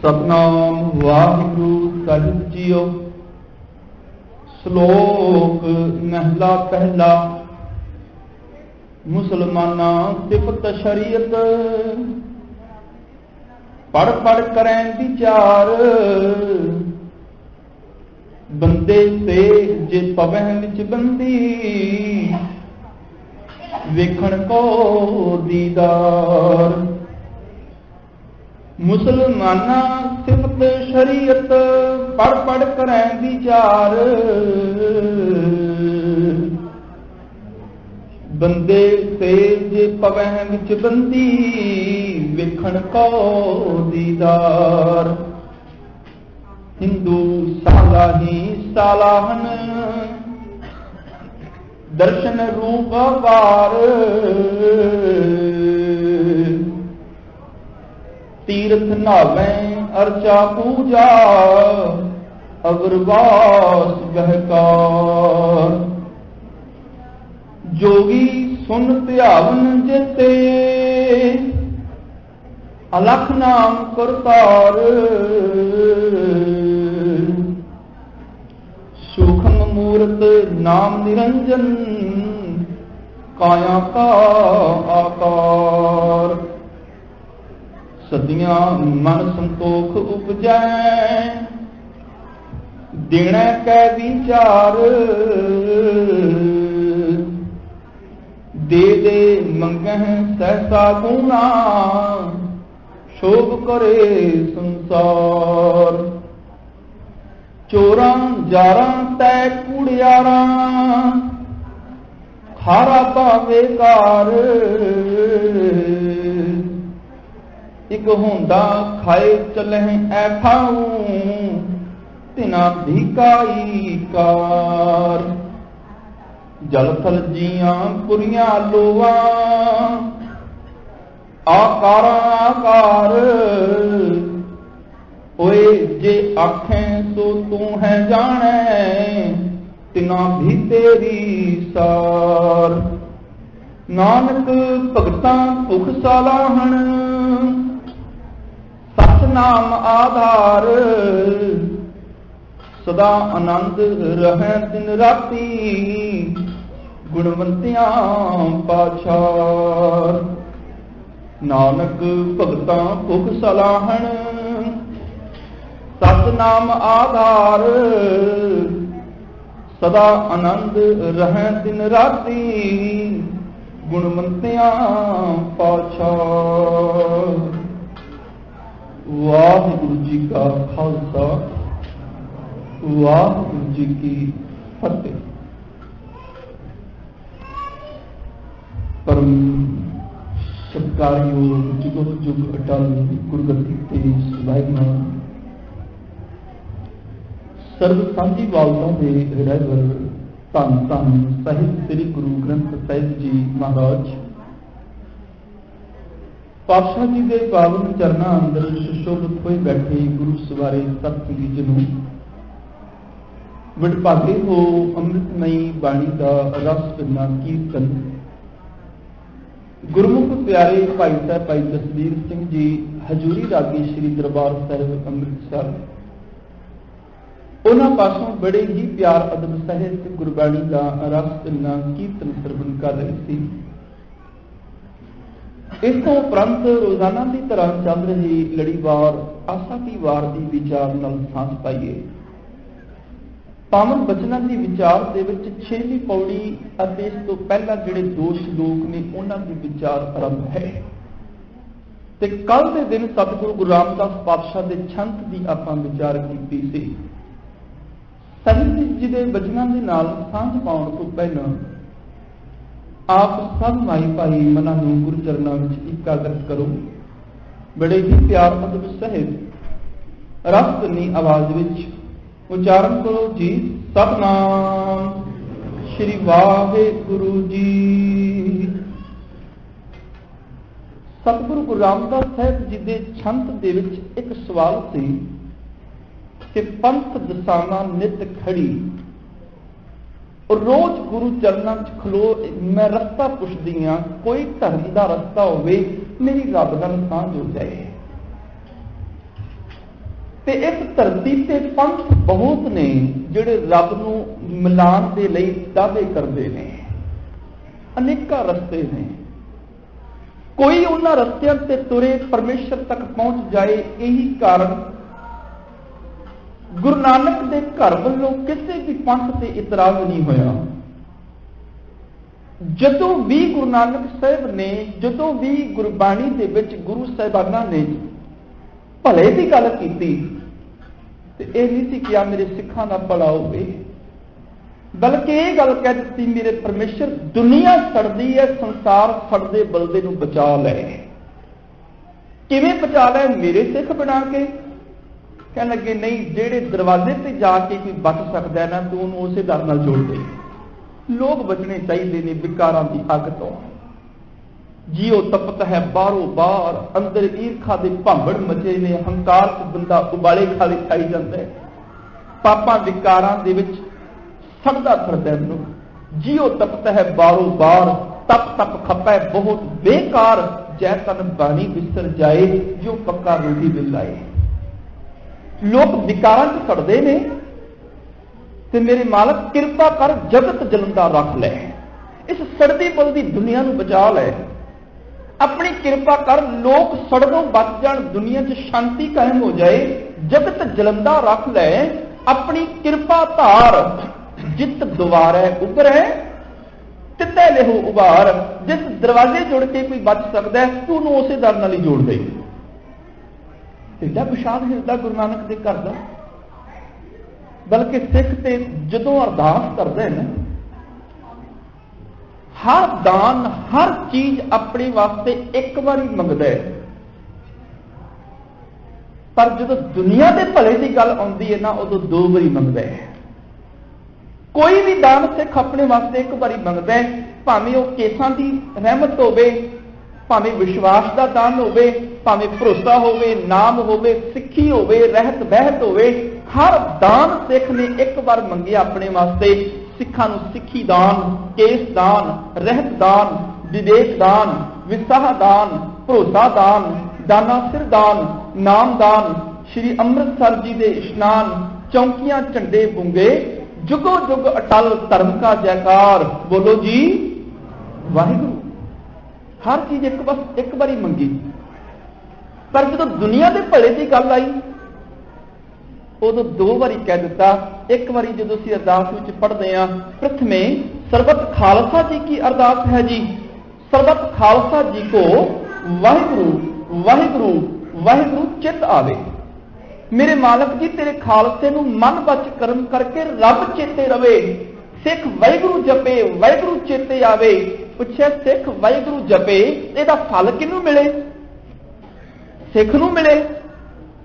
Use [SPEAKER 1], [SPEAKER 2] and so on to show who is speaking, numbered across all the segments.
[SPEAKER 1] सतनाम वाहिगुरु साहिब जीओ। श्लोक महला पहला। मुसलमाना सिफत शरीयत पढ़ पढ़ करें विचार। बंदे से जे पवह विच बंदी वेखण को दीदार। मुसलमाना सिफत शरीयत पढ़ पढ़ करें विचार। बंदे से जे पवह विच बंदी वेखण को दीदार। हिंदू सालाही सालाहन दर्शन रूप वार। तीर्थ नावें अर्चा पूजा अगरवास बहकार। जोगी सुन ध्यावन जेते अलख नाम करतार। सूक्ष्म मूर्त नाम निरंजन काया का आकार। सदियां मन संतोख उपजै देने कै विचार। दे दे मंगह सहसा गुना शोभ करे संसार। चोरां जारां तै कूड़ियारां खारा पावे कार। एक होंदा खाए चलह ऐठाऊं तिना भिकाई कार। जल थल जियां पुरियां लोवा आकारा आकार। ओए जे आखें सो तू है जाने तिना भी तेरी सार। नानक भगतां भुख सालाहन सच नाम आधार। सदा आनंद रहें दिन राती गुणवंतियां पाछार। नानक भगतां भुख सलाहन सच नाम आधार। सदा आनंद रहें दिन राती गुणवंतियां पाछार। वाहिगुरु जी का खालसा वाहिगुरु जी की फतेह। परम सत्कारयोग जुगो जुग अटल गुरगति तेज वाहिगुरू सर्व सांझी वालता दे रहबर धन धन ਸਾਹਿਬ श्री गुरु ग्रंथ साहिब जी महाराज पातशाह जी के पावन चरणों अंदर सुशोभित होए बैठे गुरु सवारे सतसंगी जनों वडभागे हो अमृतमयी बाणी का रस पिना कीर्तन। गुरमुख प्यारे भाई साहब भाई जसवीर सिंह जी हजूरी रागी श्री दरबार साहिब अमृतसर उन्हां पासों बड़े ही प्यार अदब सहित गुरबाणी का रस पिना कीर्तन सरवण कर रहे थे। इस तो उपरंत रोजाना की तरह चल रही लड़ीवार आशा की वार की विचार नाल सांस पाइए। पावन बचना की विचार के विच 6वीं पौड़ी अते इस तो पहला जिहड़े दो श्लोक ने उन्हां की विचार आरंभ है। ते कल के दिन सतगुरु गुरु रामदास पातशाह के छंत की आपां विचार की सी। ਸਾਹਿਬ जी के बचनों के नाल सांझ पाउण तो पहला आप सब माई भाई मनां नूं गुरु चरनां विच एकाग्रत करो। बड़े ही प्यार अदब सहित रस भरी आवाज विच उच्चारण करो जी। सतनाम श्री वाहिगुरु जी। सतगुरु गुरु रामदास साहिब जी के छंत दे विच एक सवाल सी कि पंथ दसाना नित खड़ी रोज गुरु चरणों च खलो मैं रस्ता पुछदी हाँ, कोई धर्म का रस्ता होवे मेरी रब नाल सांझ हो जाए। ਤੇ ਇਸ ਧਰਤੀ ਤੇ ਪੰਥ ਬਹੁਤ ਨੇ ਜਿਹੜੇ ਰੱਬ ਨੂੰ ਮਿਲਾਉਣ ਦੇ ਲਈ ਦਾਅਵੇ ਕਰਦੇ ਨੇ। ਅਨੇਕਾਂ ਰਸਤੇ ਨੇ, ਕੋਈ ਉਹਨਾਂ ਰਸਤਿਆਂ ਤੇ ਤੁਰੇ ਪਰਮੇਸ਼ਰ ਤੱਕ ਪਹੁੰਚ ਜਾਏ। ਇਹੀ ਕਾਰਨ ਗੁਰੂ ਨਾਨਕ ਦੇ ਘਰ ਵੱਲੋਂ ਕਿਸੇ ਵੀ ਪੰਥ ਤੇ ਇਤਰਾਜ਼ ਨਹੀਂ ਹੋਇਆ। ਜਦੋਂ ਵੀ ਗੁਰੂ ਨਾਨਕ ਸਾਹਿਬ ਨੇ, ਜਦੋਂ ਵੀ ਗੁਰਬਾਣੀ ਦੇ ਵਿੱਚ ਗੁਰੂ ਸਾਹਿਬਾਨਾਂ ਨੇ ਭਲੇ ਦੀ ਗੱਲ ਕੀਤੀ ਤੇ ਇਹ ਨਹੀਂ ਸੀ ਕਿਹਾ ਮੇਰੇ ਸਿੱਖਾਂ ਦਾ ਭਲਾ ਹੋਵੇ, ਬਲਕਿ ਇਹ ਗੱਲ ਕਹਿ ਦਿੱਤੀ ਮੇਰੇ ਪਰਮੇਸ਼ਰ ਦੁਨੀਆ ਸੜਦੀ ਹੈ, ਸੰਸਾਰ ਸੜਦੇ ਬਲਦੇ ਨੂੰ ਬਚਾ ਲੈ। ਕਿਵੇਂ ਬਚਾ ਲੈ? ਮੇਰੇ ਸਿੱਖ ਬਣਾ ਕੇ। ਕਹਿਣ ਲੱਗੇ ਨਹੀਂ, ਜਿਹੜੇ ਦਰਵਾਜ਼ੇ ਤੇ ਜਾ ਕੇ ਕੋਈ ਬਚ ਸਕਦਾ ਨਾ ਤੂੰ ਉਹਨੂੰ ਉਸੇ ਦਰ ਨਾਲ ਜੋੜ ਦੇ। ਲੋਕ ਬਚਣੇ ਚਾਹੀਦੇ ਨੇ ਵਿਕਾਰਾਂ ਦੀ ਅੱਗ ਤੋਂ। ਜੀਓ ਤਪਤ ਹੈ ਬਾਹਰੋਂ ਬਾਹਰ, ਅੰਦਰ ਈਰਖਾ ਦੇ ਭਾਂਬੜ ਮਚੇ ਨੇ, ਹੰਕਾਰ ਚ ਬੰਦਾ ਉਬਾਲੇ ਖਾਈ ਜਾਂਦਾ ਹੈ, ਪਾਪਾਂ ਵਿਕਾਰਾਂ ਦੇ ਵਿੱਚ ਸੜਦਾ ਫਿਰਦਾ ਮਨੁੱਖ। ਜੀਓ ਤਪਤ ਹੈ ਬਾਹਰੋਂ ਬਾਹਰ, ਤਪ ਤਪ ਖਪੈ ਬਹੁਤ ਬੇਕਾਰ, ਜੈ ਤਨ ਬਾਣੀ ਵਿਸਰ ਜਾਏ, ਜੋ ਪੱਕਾ ਰੋਗੀ ਬਿਲਾਏ। ਲੋਕ ਵਿਕਾਰਾਂ ਚ ਸੜਦੇ ਨੇ ਤੇ ਮੇਰੇ ਮਾਲਕ ਕਿਰਪਾ ਕਰ ਜਗਤ ਜਲੰਦਾ ਰੱਖ ਲੈ, ਇਸ ਸੜਦੀ ਬਲਦੀ ਦੁਨੀਆ ਨੂੰ ਬਚਾ ਲੈ। ਆਪਣੀ ਕਿਰਪਾ ਕਰ, ਲੋਕ ਸੜਨੋਂ ਬਚ ਜਾਣ, ਦੁਨੀਆ 'ਚ ਸ਼ਾਂਤੀ ਕਾਇਮ ਹੋ ਜਾਏ, ਜਗਤ ਜਲੰਦਾ ਰੱਖ ਲੈ। ਆਪਣੀ ਕਿਰਪਾ ਧਾਰ, ਜਿਤ ਦੁਆਰੈ ਉਭਰੈ ਤਿਤੈ ਲਿਹੋ ਉਭਾਰ। ਜਿਸ ਦਰਵਾਜ਼ੇ ਜੁੜ ਕੇ ਕੋਈ ਬਚ ਸਕਦਾ ਤੂੰ ਉਹਨੂੰ ਉਸੇ ਦਰ ਨਾਲ ਹੀ ਜੋੜ ਦੇ। ਏਡਾ ਵਿਸ਼ਾਲ ਹਿਰਦਾ ਗੁਰੂ ਨਾਨਕ ਦੇ ਘਰ ਦਾ। ਬਲਕਿ ਸਿੱਖ ਤੇ ਜਦੋਂ ਅਰਦਾਸ ਕਰਦੇ ਨੇ, ਹਰ ਦਾਨ, ਹਰ ਚੀਜ਼ ਆਪਣੇ ਵਾਸਤੇ ਇੱਕ ਵਾਰੀ ਮੰਗਦਾ ਹੈ, ਪਰ ਜਦੋਂ ਦੁਨੀਆ ਦੇ ਭਲੇ ਦੀ ਗੱਲ ਆਉਂਦੀ ਹੈ ਨਾ, ਉਦੋਂ ਦੋ ਵਾਰੀ ਮੰਗਦਾ ਹੈ। ਕੋਈ ਵੀ ਦਾਨ ਸਿੱਖ ਆਪਣੇ ਵਾਸਤੇ ਇੱਕ ਵਾਰੀ ਮੰਗਦਾ ਹੈ, ਭਾਵੇਂ ਉਹ ਕੇਸਾਂ ਦੀ ਰਹਿਮਤ ਹੋਵੇ, ਭਾਵੇਂ ਵਿਸ਼ਵਾਸ ਦਾ ਦਾਨ ਹੋਵੇ, ਭਾਵੇਂ ਭਰੋਸਾ ਹੋਵੇ, ਨਾਮ ਹੋਵੇ, ਸਿੱਖੀ ਹੋਵੇ, ਰਹਿਤ ਬਹਿਤ ਹੋਵੇ। ਹਰ ਦਾਨ ਸਿੱਖ ਨੇ ਇੱਕ ਵਾਰ ਮੰਗਿਆ ਆਪਣੇ ਵਾਸਤੇ। ਸਿੱਖਾਂ ਨੂੰ ਸਿੱਖੀ ਦਾਨ, ਕੇਸ ਦਾਨ, ਰਹਿਤ ਦਾਨ, ਵਿਵੇਕ ਦਾਨ, ਵਿਸਾਹ ਦਾਨ, ਭਰੋਸਾ ਦਾਨ, ਦਾਨਾ ਸਿਰ ਦਾਨ, ਨਾਮ ਦਾਨ, ਸ਼੍ਰੀ ਅੰਮ੍ਰਿਤਸਰ ਜੀ ਦੇ ਇਸ਼ਨਾਨ, ਚੌਂਕੀਆਂ ਝੰਡੇ ਬੁੰਗੇ, ਜੁਗੋ ਜੁਗ ਅਟਲ ਧਰਮ ਕਾ ਜੈਕਾਰ, ਬੋਲੋ ਜੀ ਵਾਹਿਗੁਰੂ। ਹਰ ਚੀਜ਼ ਇੱਕ ਵਾਰੀ ਮੰਗੀ, ਪਰ ਜਦੋਂ ਦੁਨੀਆ ਦੇ ਭਲੇ ਦੀ ਗੱਲ ਆਈ ਉਦੋਂ ਦੋ ਵਾਰੀ ਕਹਿ ਦਿੱਤਾ। ਇੱਕ ਵਾਰੀ ਜਦੋਂ ਅਸੀਂ ਅਰਦਾਸ ਵਿੱਚ ਪੜ੍ਹਦੇ ਹਾਂ, ਪ੍ਰਥਮੇ ਸਰਬਤ ਖਾਲਸਾ ਜੀ ਕੀ ਅਰਦਾਸ ਹੈ ਜੀ, ਸਰਬਤ ਖਾਲਸਾ ਜੀ ਕੋ ਵਾਹਿਗੁਰੂ ਵਾਹਿਗੁਰੂ ਵਾਹਿਗੁਰੂ ਚਿਤ ਆਵੇ। ਮੇਰੇ ਮਾਲਕ ਜੀ ਤੇਰੇ ਖਾਲਸੇ ਨੂੰ ਮਨ ਬਚ ਕਰਮ ਕਰਕੇ ਰੱਬ ਚੇਤੇ ਰਵੇ। ਸਿੱਖ ਵਾਹਿਗੁਰੂ ਜਪੇ, ਵਾਹਿਗੁਰੂ ਚੇਤੇ ਆਵੇ। ਪੁੱਛਿਆ ਸਿੱਖ ਵਾਹਿਗੁਰੂ ਜਪੇ, ਇਹਦਾ ਫਲ ਕਿਹਨੂੰ ਮਿਲੇ? ਸਿੱਖ ਨੂੰ ਮਿਲੇ।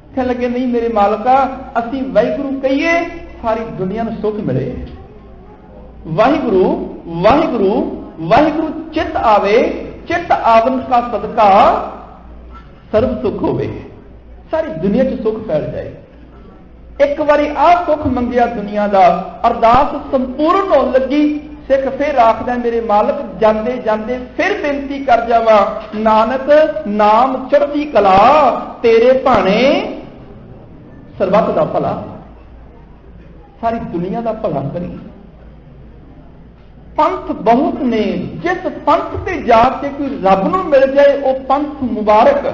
[SPEAKER 1] ਕਹਿਣ ਲੱਗੇ ਨਹੀਂ ਮੇਰੇ ਮਾਲਕਾ, ਅਸੀਂ ਵਾਹਿਗੁਰੂ ਕਹੀਏ ਸਾਰੀ ਦੁਨੀਆ ਨੂੰ ਸੁੱਖ ਮਿਲੇ। ਵਾਹਿਗੁਰੂ ਵਾਹਿਗੁਰੂ ਵਾਹਿਗੁਰੂ ਚਿਤ ਆਵੇ, ਚਿਤ ਆਵਨ ਕਾ ਸਦਕਾ ਸਰਬ ਸੁਖ ਹੋਵੇ। ਸਾਰੀ ਦੁਨੀਆ 'ਚ ਸੁੱਖ ਫੈਲ ਜਾਏ। ਇੱਕ ਵਾਰੀ ਆਹ ਸੁੱਖ ਮੰਗਿਆ ਦੁਨੀਆ ਦਾ, ਅਰਦਾਸ ਸੰਪੂਰਨ ਹੋਣ ਲੱਗੀ। ਸਿੱਖ ਫਿਰ ਆਖਦਾ ਮੇਰੇ ਮਾਲਕ ਜਾਂਦੇ ਜਾਂਦੇ ਫਿਰ ਬੇਨਤੀ ਕਰ ਜਾਵਾਂ, ਨਾਨਕ ਨਾਮ ਚੜ੍ਹਦੀ ਕਲਾ, ਤੇਰੇ ਭਾਣੇ ਸਰਬੱਤ ਦਾ ਭਲਾ। ਸਾਰੀ ਦੁਨੀਆ ਦਾ ਭਲਾ ਕਰੀ। ਪੰਥ ਬਹੁਤ ਨੇ, ਜਿਸ ਪੰਥ ਤੇ ਜਾ ਕੇ ਕੋਈ ਰੱਬ ਨੂੰ ਮਿਲ ਜਾਏ ਉਹ ਪੰਥ ਮੁਬਾਰਕ।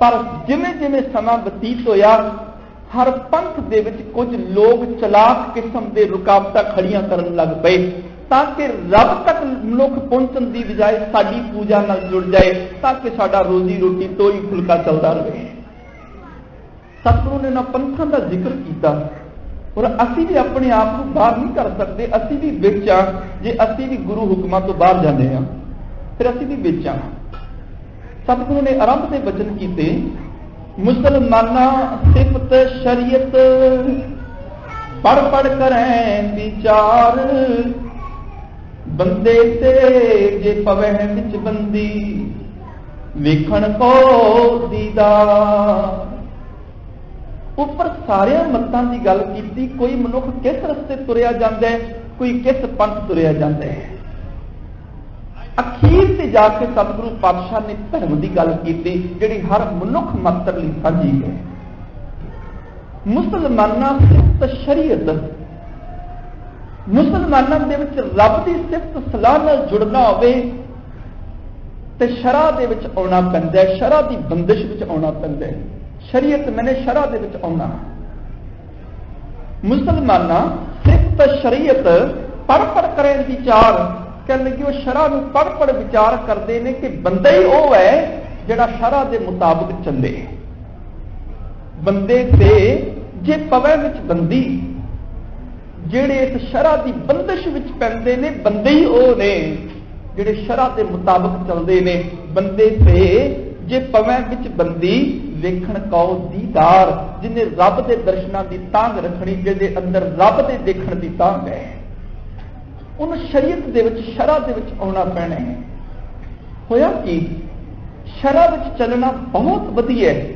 [SPEAKER 1] ਪਰ ਜਿਵੇਂ ਜਿਵੇਂ ਸਮਾਂ ਬਤੀਤ ਹੋਇਆ, ਹਰ ਪੰਥ ਦੇ ਵਿੱਚ ਕੁਝ ਲੋਕ ਚਲਾਕ ਕਿਸਮ ਦੇ ਰੁਕਾਵਟਾਂ ਖੜੀਆਂ ਕਰਨ ਲੱਗ ਪਏ ਤਾਂ ਕਿ ਰੱਬ ਤੱਕ ਮਨੁੱਖ ਪਹੁੰਚਣ ਦੀ ਬਜਾਏ ਸਾਡੀ ਪੂਜਾ ਨਾਲ ਜੁੜ ਜਾਏ, ਤਾਂ ਕਿ ਸਾਡਾ ਰੋਜ਼ੀ ਰੋਟੀ ਤੋਂ ਹੀ ਫੁਲਕਾ ਚੱਲਦਾ ਰਹੇ। ਸਤਿਗੁਰੂ ਨੇ ਨਾ ਪੰਥਾਂ ਦਾ ਜ਼ਿਕਰ ਕੀਤਾ, ਔਰ ਅਸੀਂ ਵੀ ਆਪਣੇ ਆਪ ਨੂੰ ਬਾਹਰ ਨਹੀਂ ਕਰ ਸਕਦੇ। ਅਸੀਂ ਵੀ ਵਿੱਚ ਆ। ਜੇ ਅਸੀਂ ਵੀ ਗੁਰੂ ਹੁਕਮਾਂ ਤੋਂ ਬਾਹਰ ਜਾਂਦੇ ਹਾਂ ਫਿਰ ਅਸੀਂ ਵੀ ਵਿੱਚ ਆ। ਸਤਿਗੁਰੂ ਨੇ ਆਰੰਭ ਦੇ ਬਚਨ ਕੀਤੇ, ਮੁਸਲਮਾਨਾਂ ਸਿਫਤ ਸ਼ਰੀਅਤ ਪੜ ਪੜ ਕਰੈ ਵਿਚਾਰ, ਬੰਦੇ ਤੇ ਜੇ ਪਵੈ ਵਿੱਚ ਬੰਦੀ, ਵੇਖਣ ਕੋ ਦੀਦਾਰ। ਉੱਪਰ ਸਾਰਿਆਂ ਮਤਾਂ ਦੀ ਗੱਲ ਕੀਤੀ। ਕੋਈ ਮਨੁੱਖ ਕਿਸ ਰਸਤੇ ਤੁਰਿਆ ਜਾਂਦਾ ਹੈ, ਕੋਈ ਕਿਸ ਪੰਥ ਤੁਰਿਆ ਜਾਂਦਾ ਹੈ। अखीर से जाके सतगुरु पातशाह ने धर्म की गल की जिहड़ी हर मनुख मात्र लई साझी है। मुसलमानां सिफत शरीयत, मुसलमानां दे विच रब दी सिफत सलाह नाल जुड़ना होवे ते शरअ दे विच आउणा पैंदा है, शरअ दी बंदिश विच आउणा पैंदा है। शरीयत मैंने शरअ दे विच आउणा। मुसलमानां सिफत शरीयत पढ़ पढ़ करें विचार कह लगी वो शरअ नूं पढ़ पढ़ विचार करते हैं कि बंदा ही वो है जिहड़ा शरअ दे मुताबिक चले। बंदे ते जे पवे विच बंदी जिहड़े इस शरअ दी बंदिश विच पैंदे ने बंदे ही वो ने जिहड़े शरअ दे मुताबिक चलते ने। बंदे ते जे पवे विच बंदी वेखण कौ दीदार जिन्हें रब के दर्शनां की तांग रखनी, जिहदे अंदर रब के देखण की तांग है, उन शरीयत दे विच शरअ दे विच आउणा पैना है। होया कि शरअ विच चलना बहुत वधिया है।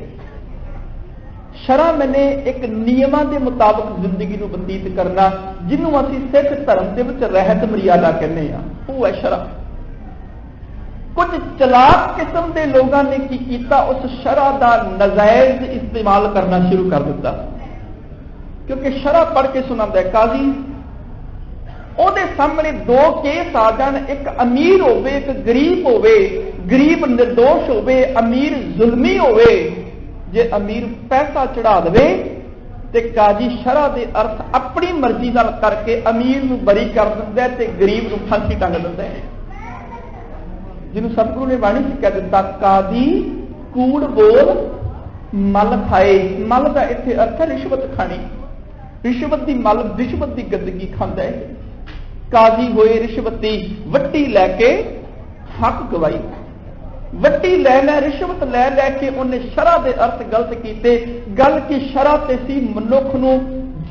[SPEAKER 1] शरअ मैंने एक नियमां दे मुताबिक जिंदगी नूं बतीत करना, जिन्हों असीं सिख धर्म दे विच रहत मर्यादा कहने आ, वो है शरअ। कुछ चलाक किस्म के लोगों ने की कीता, उस शरअ का नजायज इस्तेमाल करना शुरू कर दिता। क्योंकि शरअ पढ़ के सुनाता है काजी, ਉਹਦੇ सामने दो केस आ जाण, एक अमीर होवे एक गरीब होवे, गरीब निर्दोष होवे अमीर जुल्मी होवे। जे अमीर पैसा चढ़ा दे ते काजी शरअ दे अर्थ अपनी मर्जी नाल करके अमीर नूं बरी कर दिंदा है ते गरीब नूं फांसी टंग दिंदा है। जिन्हों सतगुरु ने बाणी च कह दिता काजी कूड़ बोल मल खाए। मल का इत्थे अर्थ है रिश्वत खानी, रिश्वत की मल रिश्वत की गंदगी खांदा है। काजी होए रिश्वती, वट्टी लैके हक गवाई, वट्टी लैना रिश्वत लै लैके उन्हें शरअ दे अर्थ गलत कीते। गल की शरअ ते सी मनुख नूं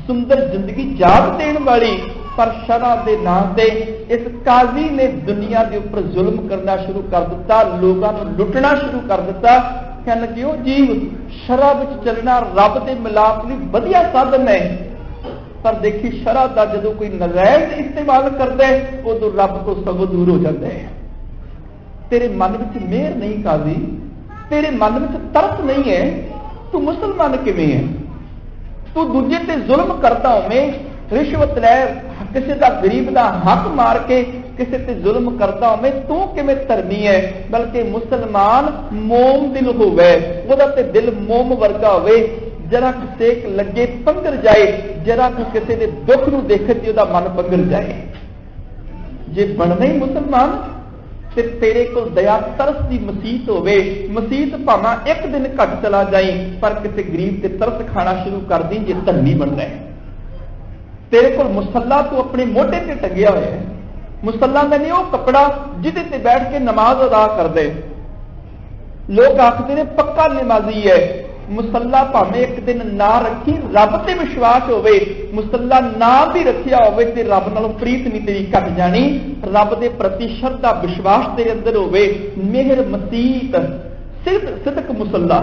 [SPEAKER 1] सुंदर जिंदगी जाग देण वाली, पर शरअ दे नाम ते इस काजी ने दुनिया के उपर जुल्म करना शुरू कर दिता, लोगों को लुटना शुरू कर दिता। कहने लगे ओ जीव शरअ विच चलना रब दे मिलाप लई वधिया साधन है, पर देखी शरअ का जो कोई नजायज इस्तेमाल करता है उदों रब तो सगों दूर हो जाता है। तेरे मन में मेहर नहीं काजी, तेरे मन में तरस नहीं है, तू मुसलमान किवें है? तू दूजे ते जुल्म करता होवें, रिश्वत लै किसी का गरीब का हक मार के किसी ते जुल्म करता होवे, तू किवें धर्मी है? बल्कि मुसलमान मोम दिल होवे, ओहदा ते दिल मोम वर्गा होवे, जरा सेक लगे पंगर जाए, जरा किसी के दुख नूं देखे तो उसका मन पंगर जाए। जे बनना ही मुसलमान ते तेरे को दया तरस की मसीत होवे, मसीत भावें एक दिन घट चला जाए पर किसी गरीब ते तरस खाना शुरू कर दी जे धर्मी बनना है। तेरे को मुसल्ला तू अपने मोढे ते टंगिया होया है, मुसल्ला का नहीं वो कपड़ा जिहदे ते बैठ के नमाज अदा कर दे। लोग आखते ने पक्का नमाजी है, मुसल्ला भावें एक दिन ना रखी, रब ते विश्वास होवे, मुसल्ला ना भी रखिया होवे ते रब नालों प्रीत नहीं तेरी घट जानी, रब दे प्रति श्रद्धा विश्वास तेरे अंदर होवे। मेहर मसीत सिदक मुसल्ला,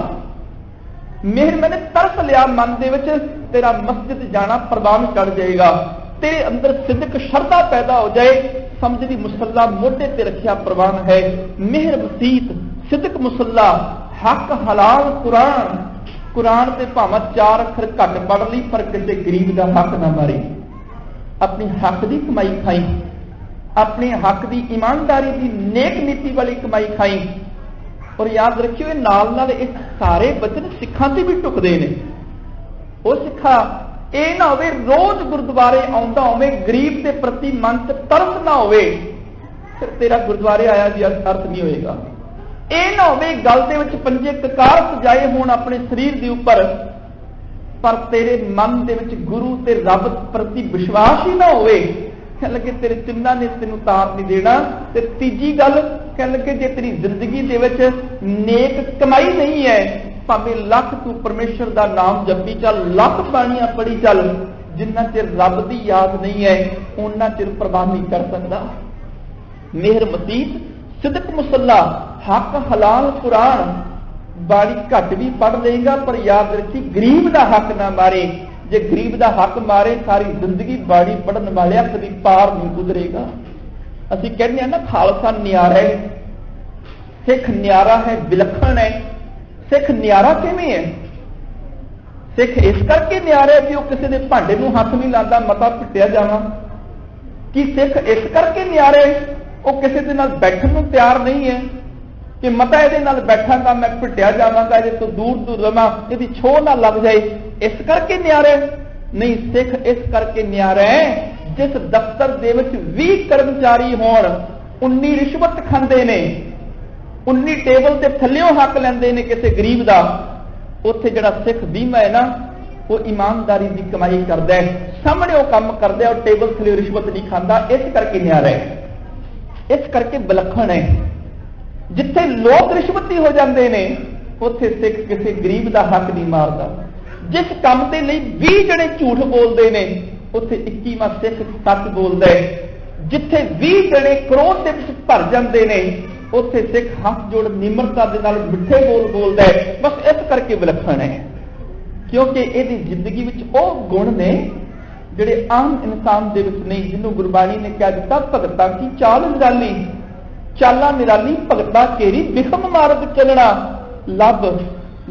[SPEAKER 1] मेहर मैंने तरस लिया मन दे विच, तेरा मस्जिद जाना प्रवान चढ़ जाएगा। तेरे अंदर सिदक श्रद्धा पैदा हो जाए, समझ ली मुसल्ला मोढे ते रखिया प्रवान है। मेहर मसीत सिदक मुसल्ला, हक हलाल कुरान, कुरान से भावें 4 अखर घट पढ़ ली पर किसी गरीब का हक ना मारी। अपनी हक की कमाई खाई, अपने हक की ईमानदारी की नेक नीति वाली कमाई खाई। और याद रखियो नाल नाल इस सारे वचन सिखां ते भी टुकदे ने। वो सिखा ये ना होवे रोज गुरुद्वारे आउंदा होवे, गरीब के प्रति मन च तरस ना होवे, फिर तेरा गुरुद्वारे आया जी अर्थ नहीं होएगा। ਇਹ ना होवे गल दे विच पंजे ककार सजाए होण अपने शरीर के उपर, पर तेरे मन दे विच गुरु ते रब प्रति विश्वास ही ना होवे। कहने लगे तेरे चिन्ना ने तेनू तार नहीं देना। ते तीजी गल कहने लगे जे तेरी जिंदगी दे विच नेक कमाई नहीं है, भावें लख तू परमेश्वर का नाम जपी चल, लख बाणियां पढ़ी चल, जिन्ना चिर रब की याद नहीं है उन्ना चिर प्रवाह नहीं कर सकता। मेहर मसीत सिदक मुसल्ला, हक हलाल कुरान, बाड़ी घट भी पढ़ लेगा पर याद रखी गरीब का हक ना मारे। जे गरीब का हक मारे सारी जिंदगी बाड़ी पढ़न वाले कभी पार नहीं गुजरेगा। ਅਸੀਂ ਕਹਿੰਦੇ ਹਾਂ ਨਾ ਖਾਲਸਾ ਨਿਆਰਾ ਹੈ, ਸਿੱਖ ਨਿਆਰਾ ਹੈ, ਵਿਲੱਖਣ ਹੈ। ਸਿੱਖ ਨਿਆਰਾ ਕਿਵੇਂ ਹੈ? ਸਿੱਖ ਇਸ ਕਰਕੇ ਨਿਆਰਾ ਹੈ ਕਿ ਉਹ ਕਿਸੇ ਦੇ ਭਾਂਡੇ ਨੂੰ ਹੱਥ ਨਹੀਂ ਲਾਉਂਦਾ, ਮਤਾ ਪਿੱਟਿਆ ਜਾਵਾਂ। ਕਿ ਸਿੱਖ ਇਸ ਕਰਕੇ ਨਿਆਰਾ ਹੈ, ਉਹ ਕਿਸੇ ਦੇ ਨਾਲ ਬੈਠਣ ਨੂੰ ਤਿਆਰ ਨਹੀਂ ਹੈ ਕਿ ਮਤਾ ਇਹਦੇ ਨਾਲ ਬੈਠਾਂਗਾ ਮੈਂ ਪਿੱਟਿਆ ਜਾਵਾਂਗਾ, ਇਹਦੇ ਤੋਂ ਦੂਰ ਰਵਾਂ, ਇਹਦੀ ਛੋਹ ਨਾ ਲੱਗ ਜਾਏ, ਇਸ ਕਰਕੇ ਨਿਆਰਾ ਹੈ? ਨਹੀਂ, ਸਿੱਖ ਇਸ ਕਰਕੇ ਨਿਆਰਾ ਹੈ ਜਿਸ ਦਫ਼ਤਰ ਦੇ ਵਿੱਚ 20 ਕਰਮਚਾਰੀ ਹੋਣ, 19 ਰਿਸ਼ਵਤ ਖਾਂਦੇ ਨੇ, 19 ਟੇਬਲ ਤੇ ਥੱਲਿਓਂ ਹੱਕ ਲੈਂਦੇ ਨੇ ਕਿਸੇ ਗਰੀਬ ਦਾ, ਉੱਥੇ ਜਿਹੜਾ ਸਿੱਖ 20ਵਾਂ ਹੈ ਨਾ, ਉਹ ਇਮਾਨਦਾਰੀ ਦੀ ਕਮਾਈ ਕਰਦਾ ਹੈ, ਸਾਹਮਣੇ ਉਹ ਕੰਮ ਕਰਦਾ, ਉਹ ਟੇਬਲ ਥੱਲੇ ਰਿਸ਼ਵਤ ਨਹੀਂ ਖਾਂਦਾ, ਇਸ ਕਰਕੇ ਨਿਆਰਾ ਹੈ, ਇਸ ਕਰਕੇ ਵਿਲੱਖਣ ਹੈ। ਜਿੱਥੇ ਲੋਕ ਰਿਸ਼ਵਤੀ ਹੋ ਜਾਂਦੇ ਨੇ ਉੱਥੇ ਸਿੱਖ ਕਿਸੇ ਗਰੀਬ ਦਾ ਹੱਕ ਨਹੀਂ ਮਾਰਦਾ। ਜਿਸ ਕੰਮ ਦੇ ਲਈ 20 ਜਣੇ ਝੂਠ ਬੋਲਦੇ ਨੇ ਉੱਥੇ 21ਵਾਂ ਸਿੱਖ ਸੱਚ ਬੋਲਦਾ ਹੈ। ਜਿੱਥੇ 20 ਜਣੇ ਕ੍ਰੋਧ ਦੇ ਵਿੱਚ ਭਰ ਜਾਂਦੇ ਨੇ ਉੱਥੇ ਸਿੱਖ ਹੱਥ ਜੋੜ ਨਿਮਰਤਾ ਦੇ ਨਾਲ ਮਿੱਠੇ ਬੋਲ ਬੋਲਦਾ ਹੈ। ਬਸ ਇਸ ਕਰਕੇ ਵਿਲੱਖਣ ਹੈ ਕਿਉਂਕਿ ਇਹਦੀ ਜ਼ਿੰਦਗੀ ਵਿੱਚ ਉਹ ਗੁਣ ਨੇ ਜਿਹੜੇ ਆਮ ਇਨਸਾਨ ਦੇ ਵਿੱਚ ਨਹੀਂ, ਜਿਹਨੂੰ ਗੁਰਬਾਣੀ ਨੇ ਕਹਿ ਦਿੱਤਾ ਭਗਤਾਂ ਕੀ ਚਾਲ ਨਿਰਾਲੀ, ਚਾਲਾਂ ਨਿਰਾਲੀ ਭਗਤਾਂ ਕੇਰੀ ਬਿਖਮ ਮਾਰਗ ਚੱਲਣਾ, ਲੱਭ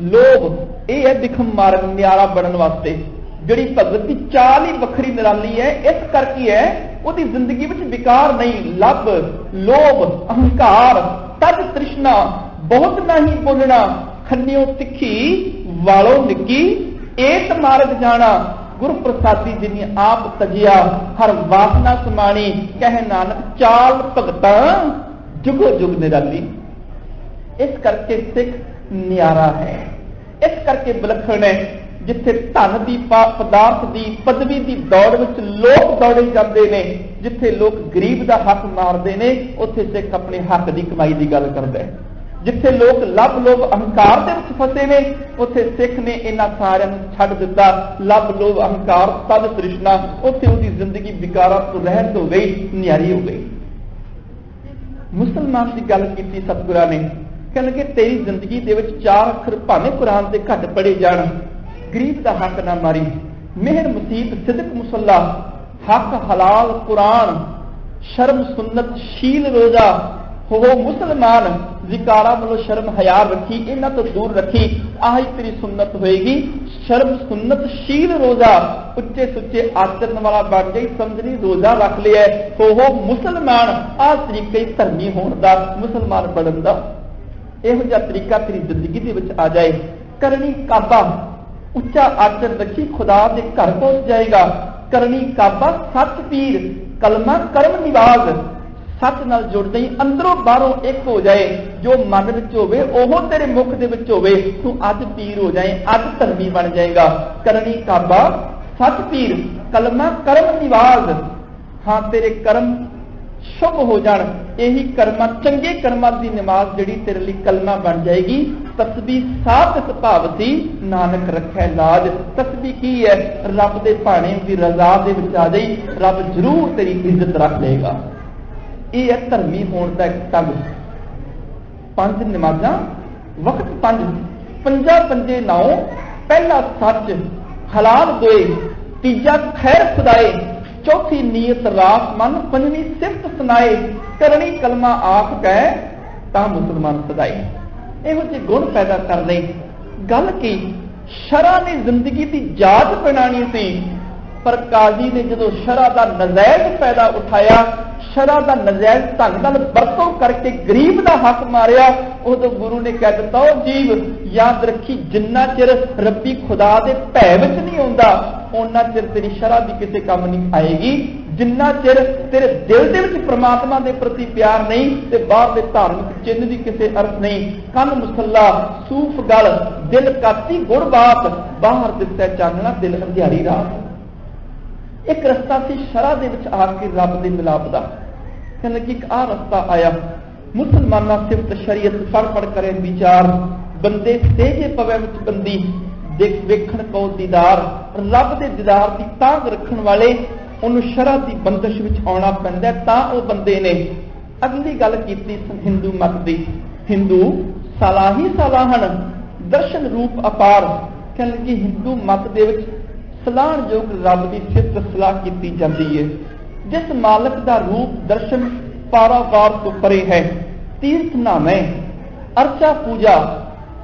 [SPEAKER 1] ਲੋਭ, ਇਹ ਹੈ ਬਿਖਮ ਮਾਰਗ ਨਿਆਰਾ ਬਣਨ ਵਾਸਤੇ। ਜਿਹੜੀ ਭਗਤ ਦੀ ਚਾਲ ਹੀ ਵੱਖਰੀ ਨਿਰਾਲੀ ਹੈ, ਇਸ ਕਰਕੇ ਹੈ ਉਹਦੀ ਜ਼ਿੰਦਗੀ ਵਿੱਚ ਵਿਕਾਰ ਨਹੀਂ, ਲੱਭ ਲੋਭ ਅਹੰਕਾਰ ਤਜ ਤ੍ਰਿਸ਼ਨਾ, ਬਹੁਤ ਨਹੀਂ ਬੋਲਣਾ, ਖੰਨਿਓ ਤਿੱਖੀ ਵਾਲੋਂ ਨਿੱਕੀ, ਏਤ ਮਾਰਗ ਜਾਣਾ, ਗੁਰ ਪ੍ਰਸਾਦੀ ਜਿਨੀ ਆਪ ਤਜਿਆ, ਹਰ ਵਾਸਨਾ ਸਮਾਣੀ, ਕਹਿ ਨਾਨਕ ਚਾਲ ਭਗਤਾਂ ਜੁਗੋ ਜੁਗ ਨਿਰਾਲੀ। ਇਸ ਕਰਕੇ ਸਿੱਖ ਨਿਆਰਾ ਹੈ, ਇਸ ਕਰਕੇ ਵਿਲੱਖਣ ਹੈ। ਜਿੱਥੇ ਧਨ ਦੀ ਪਦਾਰਥ ਦੀ ਪਦਵੀ ਦੀ ਦੌੜ ਵਿੱਚ ਲੋਕ ਦੌੜੇ ਜਾਂਦੇ ਨੇ, ਜਿੱਥੇ ਲੋਕ ਗਰੀਬ ਦਾ ਹੱਕ ਮਾਰਦੇ ਨੇ ਉੱਥੇ ਸਿੱਖ ਆਪਣੇ ਹੱਕ ਦੀ ਕਮਾਈ ਦੀ ਗੱਲ ਕਰਦਾ ਹੈ। ਜਿੱਥੇ ਲੋਕ ਲੱਭ ਲੋਭ ਅਹੰਕਾਰ ਦੇ ਵਿੱਚ ਫਸੇ ਨੇ ਉੱਥੇ ਸਿੱਖ ਨੇ ਇਹਨਾਂ ਸਾਰਿਆਂ ਨੂੰ ਛੱਡ ਦਿੱਤਾ। ਲੱਭ ਲੋਭ ਅਹੰਕਾਰ ਤਦ ਤ੍ਰਿਸ਼ਨਾ, ਉੱਥੇ ਉਹਦੀ ਜ਼ਿੰਦਗੀ ਵਿਕਾਰਾਂ ਤੋਂ ਰਹਿਤ ਹੋ ਗਈ, ਨਿਆਰੀ ਹੋ ਗਈ। ਮੁਸਲਮਾਨ ਦੀ ਗੱਲ ਕੀਤੀ ਸਤਿਗੁਰਾਂ ਨੇ, ਕਹਿੰਦੇ ਤੇਰੀ ਜ਼ਿੰਦਗੀ ਦੇ ਵਿੱਚ 4 ਅੱਖਰ ਭਾਵੇਂ ਕੁਰਾਨ ਦੇ ਘੱਟ ਪੜੇ ਜਾਣ, ਗਰੀਬ ਦਾ ਹੱਕ ਨਾ ਮਾਰੀ, ਮਿਹਰ ਮਸੀਤ ਸਿਦਕ ਮੁਸੱਲਾ, ਹੱਕ ਹਲਾਲ ਕੁਰਾਨ, ਸ਼ਰਮ ਸੁਨਨਤ ਸ਼ੀਲ ਰੋਜ਼ਾ, ਹੋ ਮੁਸਲਮਾਨ, ਵਿਕਾਰਾਂ ਵੱਲੋਂ ਸ਼ਰਮ ਹਯਾ ਰੱਖੀ, ਇਹਨਾਂ ਤੋਂ ਦੂਰ ਰੱਖੀ, ਆਹੀ ਤੇਰੀ ਸੁਨਨਤ ਹੋਏਗੀ। ਸ਼ਰਮ ਸੁਨਨਤ ਸ਼ੀਲ ਰੋਜ਼ਾ, ਉੱਚੇ ਸੁੱਚੇ ਆਚਰਨ ਵਾਲਾ ਬਣ ਜਾਈ, ਸਮਝਣੀ ਰੋਜ਼ਾ ਰੱਖ ਲਿਆ, ਹੋ ਮੁਸਲਮਾਨ, ਆਹ ਤਰੀਕਾ ਹੀ ਧਰਮੀ ਹੋਣ ਦਾ, ਮੁਸਲਮਾਨ ਬਣਨ ਦਾ। ਇਹੋ ਜਿਹਾ ਤਰੀਕਾ ਤੇਰੀ ਜ਼ਿੰਦਗੀ ਦੇ ਵਿੱਚ ਆ ਜਾਏ। ਕਰਨੀ ਕਾਬਾ, ਉੱਚਾ ਆਚਰਨ ਰੱਖੀ, ਖੁਦਾ ਦੇ ਘਰ ਪਹੁੰਚ ਜਾਏਗਾ। ਕਰਨੀ ਕਾਬਾ ਸੱਚ ਪੀਰ, ਕਲਮਾ ਕਰਮ ਨਿਵਾਜ਼, ਸੱਚ ਨਾਲ ਜੁੜਦੇ ਹੀ ਅੰਦਰੋਂ ਬਾਹਰੋਂ ਇੱਕ ਹੋ ਜਾਏ, ਜੋ ਮਨ ਵਿੱਚ ਹੋਵੇ ਉਹ ਤੇਰੇ ਮੁਖ ਦੇ ਵਿੱਚ ਹੋਵੇ, ਤੂੰ ਅੱਜ ਪੀਰ ਹੋ ਜਾਏ, ਅੱਜ ਧਰਮੀ ਬਣ ਜਾਏਗਾ। ਕਰਨੀ ਕਾਬਾ ਸੱਚ ਪੀਰ, ਕਲਮਾ ਕਰਮ ਨਿਵਾਜ਼, ਹਾਂ ਤੇਰੇ ਕਰਮ ਸ਼ੁਭ ਹੋ ਜਾਣ, ਇਹੀ ਕਰਮਾਂ ਚੰਗੇ ਕਰਮਾਂ ਦੀ ਨਮਾਜ਼ ਜਿਹੜੀ ਤੇਰੇ ਲਈ ਕਲਮਾ ਬਣ ਜਾਏਗੀ। ਤਸਬੀਹ ਸਾਬਤ ਭਾਵ ਸੀ, ਨਾਨਕ ਰੱਖੈ ਲਾਜ। ਤਸਬੀਹ ਕੀ ਹੈ? ਰੱਬ ਦੇ ਭਾਣੇ ਦੀ ਰਜ਼ਾ ਦੇ ਵਿੱਚ ਆ ਜਾਈ, ਰੱਬ ਜ਼ਰੂਰ ਤੇਰੀ ਇੱਜ਼ਤ ਰੱਖ ਲਏਗਾ। ਇਹ ਹੈ ਧਰਮੀ ਹੋਣ ਦਾ ਇੱਕ ਢੰਗ। 5 ਨਮਾਜ਼ਾਂ ਵਕਤ 5, 5 9, ਪਹਿਲਾ ਸੱਚ ਹਲਾਲ ਦੋਏ, ਤੀਜਾ ਖੈਰ ਖੁਦਾਏ, ਚੌਥੀ ਨੀਅਤ ਰਾਸ ਮਨ, 5ਵੀਂ ਸਿਫਤ ਸੁਣਾਏ, ਕਰਨੀ ਕਲਮਾ ਆਖ ਕਹਿ ਤਾਂ ਮੁਸਲਮਾਨ ਸਦਾਏ। ਇਹੋ ਜਿਹੇ ਗੁਣ ਪੈਦਾ ਕਰ ਲਈ। ਗੱਲ ਕੀ ਸ਼ਰਅ ਨੇ ਜ਼ਿੰਦਗੀ ਦੀ ਜਾਂਚ ਬਣਾਣੀ ਸੀ, ਪਰ ਕਾਜ਼ੀ ਨੇ ਜਦੋਂ ਸ਼ਰਅ ਦਾ ਨਜਾਇਜ਼ ਫਾਇਦਾ ਉਠਾਇਆ, ਸ਼ਰਅ ਦਾ ਨਜਾਇਜ਼ ਢੰਗ ਨਾਲ ਵਰਤੋਂ ਕਰਕੇ ਗਰੀਬ ਦਾ ਹੱਕ ਮਾਰਿਆ, ਉਦੋਂ ਗੁਰੂ ਨੇ ਕਹਿ ਦਿੱਤਾ, ਉਹ ਜੀਵ ਯਾਦ ਰੱਖੀ, ਜਿੰਨਾ ਚਿਰ ਰੱਬੀ ਖੁਦਾ ਦੇ ਭੈ ਵਿੱਚ ਨਹੀਂ ਆਉਂਦਾ ਉਹਨਾਂ ਚਿਰ ਤੇਰੀ ਸ਼ਰਅ ਵੀ ਕਿਸੇ ਕੰਮ ਨਹੀਂ ਆਏਗੀ। ਜਿੰਨਾ ਚਿਰ ਤੇਰੇ ਦਿਲ ਦੇ ਵਿੱਚ ਪ੍ਰਮਾਤਮਾ ਦੇ ਪ੍ਰਤੀ ਪਿਆਰ ਨਹੀਂ ਤੇ ਬਾਹਰ ਦੇ ਧਾਰਮਿਕ ਚਿੰਨ੍ਹ ਦੀ ਕਿਸੇ ਅਰਥ ਨਹੀਂ। ਕੰਨ ਮੁਸੱਲਾ ਸੂਫ ਗਲ, ਦਿਲ ਕਾਤੀ ਗੁੜ ਬਾਤ, ਬਾਹਰ ਦਿੱਤਾ ਚਾਨਣਾ ਦਿਲ ਅੰਧਿਆਰੀ ਰਾਤ। ਇੱਕ ਰਸਤਾ ਸੀ ਸ਼ਰਅ ਦੇ ਵਿੱਚ ਆ ਕੇ ਰੱਬ ਦੇ ਮਿਲਾਪ ਦਾ। ਕਹਿੰਦੇ ਕਿ ਇੱਕ ਆਹ ਰਸਤਾ ਆਇਆ, ਮੁਸਲਮਾਨਾਂ ਸਿਫਤ ਸ਼ਰੀਅਤ ਪੜ ਪੜ ਕਰੇ ਵਿਚਾਰ, ਬੰਦੇ ਤੇਜੇ ਪਵੇ ਵਿੱਚ ਬੰਦੀ, ਦੇਖ ਵੇਖਣ ਕੋ ਦੀਦਾਰ, ਰੱਬ ਦੇ ਦੀਦਾਰ ਦੀ ਤਾਂਘ ਰੱਖਣ ਵਾਲੇ ਉਹਨੂੰ ਸ਼ਰਅ ਦੀ ਬੰਦਸ਼ ਵਿੱਚ ਆਉਣਾ ਪੈਂਦਾ, ਤਾਂ ਉਹ ਬੰਦੇ ਨੇ। ਅਗਲੀ ਗੱਲ ਕੀਤੀ ਹਿੰਦੂ ਮਤ ਦੀ। ਹਿੰਦੂ ਸਲਾਹੀ ਸਲਾਹਣ, ਦਰਸ਼ਨ ਰੂਪ ਅਪਾਰ। ਕਹਿੰਦੇ ਕਿ ਹਿੰਦੂ ਮਤ ਦੇ ਵਿੱਚ ਸਲਾਹਣਯੋਗ ਰੱਬ ਦੀ ਸਿਫਤ ਸਲਾਹ ਕੀਤੀ ਜਾਂਦੀ ਹੈ। ਜਿਸ ਮਾਲਕ ਦਾ ਰੂਪ ਦਰਸ਼ਨ पारावार तो परे है। तीर्थ नामे अर्चा पूजा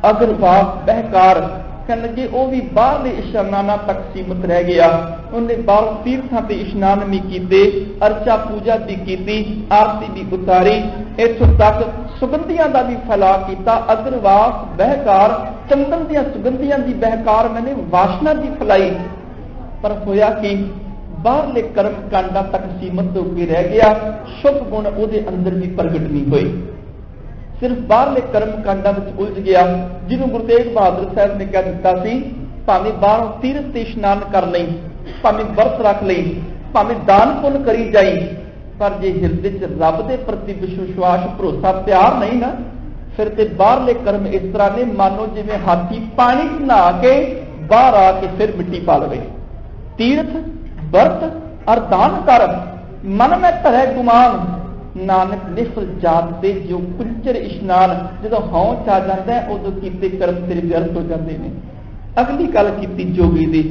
[SPEAKER 1] अग्रवास बहकार कहने लगे वह भी बाहरले इशनाना तक सीमित रह गया। उन्हें बाहर तीर्थों से इशनान भी किए, अर्चा पूजा भी की, आरती भी उतारी, इथों तक सुगंधियां का भी फैलाव किया। अग्रवास बहकार चंदन दियां सुगंधियां की बहकार मैंने वासना भी फैलाई। पर होया कि बाहरले कर्म कांडा तक सीमित होकर रह गया, शुभ गुण उसके अंदर भी प्रगट नहीं हुए, सिर्फ बाहरले कर्म कांडा में उलझ गया। जिन्होंने गुरु तेग बहादुर साहब ने कह दिता सी भावें बाहरों तीर्थ ते इशनान कर लई, भावें व्रत रख लई, भावें दान पुण्य करी जाई, पर जे हिरदे च रब दे प्रति विश्वास भरोसा प्यार नहीं ना, फिर ते बाहरले कर्म इस तरह ने मानो जिवें हाथी पानी च नहा के बाहर आके फिर मिट्टी पा लवे। तीर्थ व्रत और दान कर मन में धरे गुमान, नानक निफल जात दे जो कुंचर इशनान, जो हौं चा जाता है उदों कीते कर्म तेरे व्यर्थ हो जाते हैं। अगली गल की जोगी दी,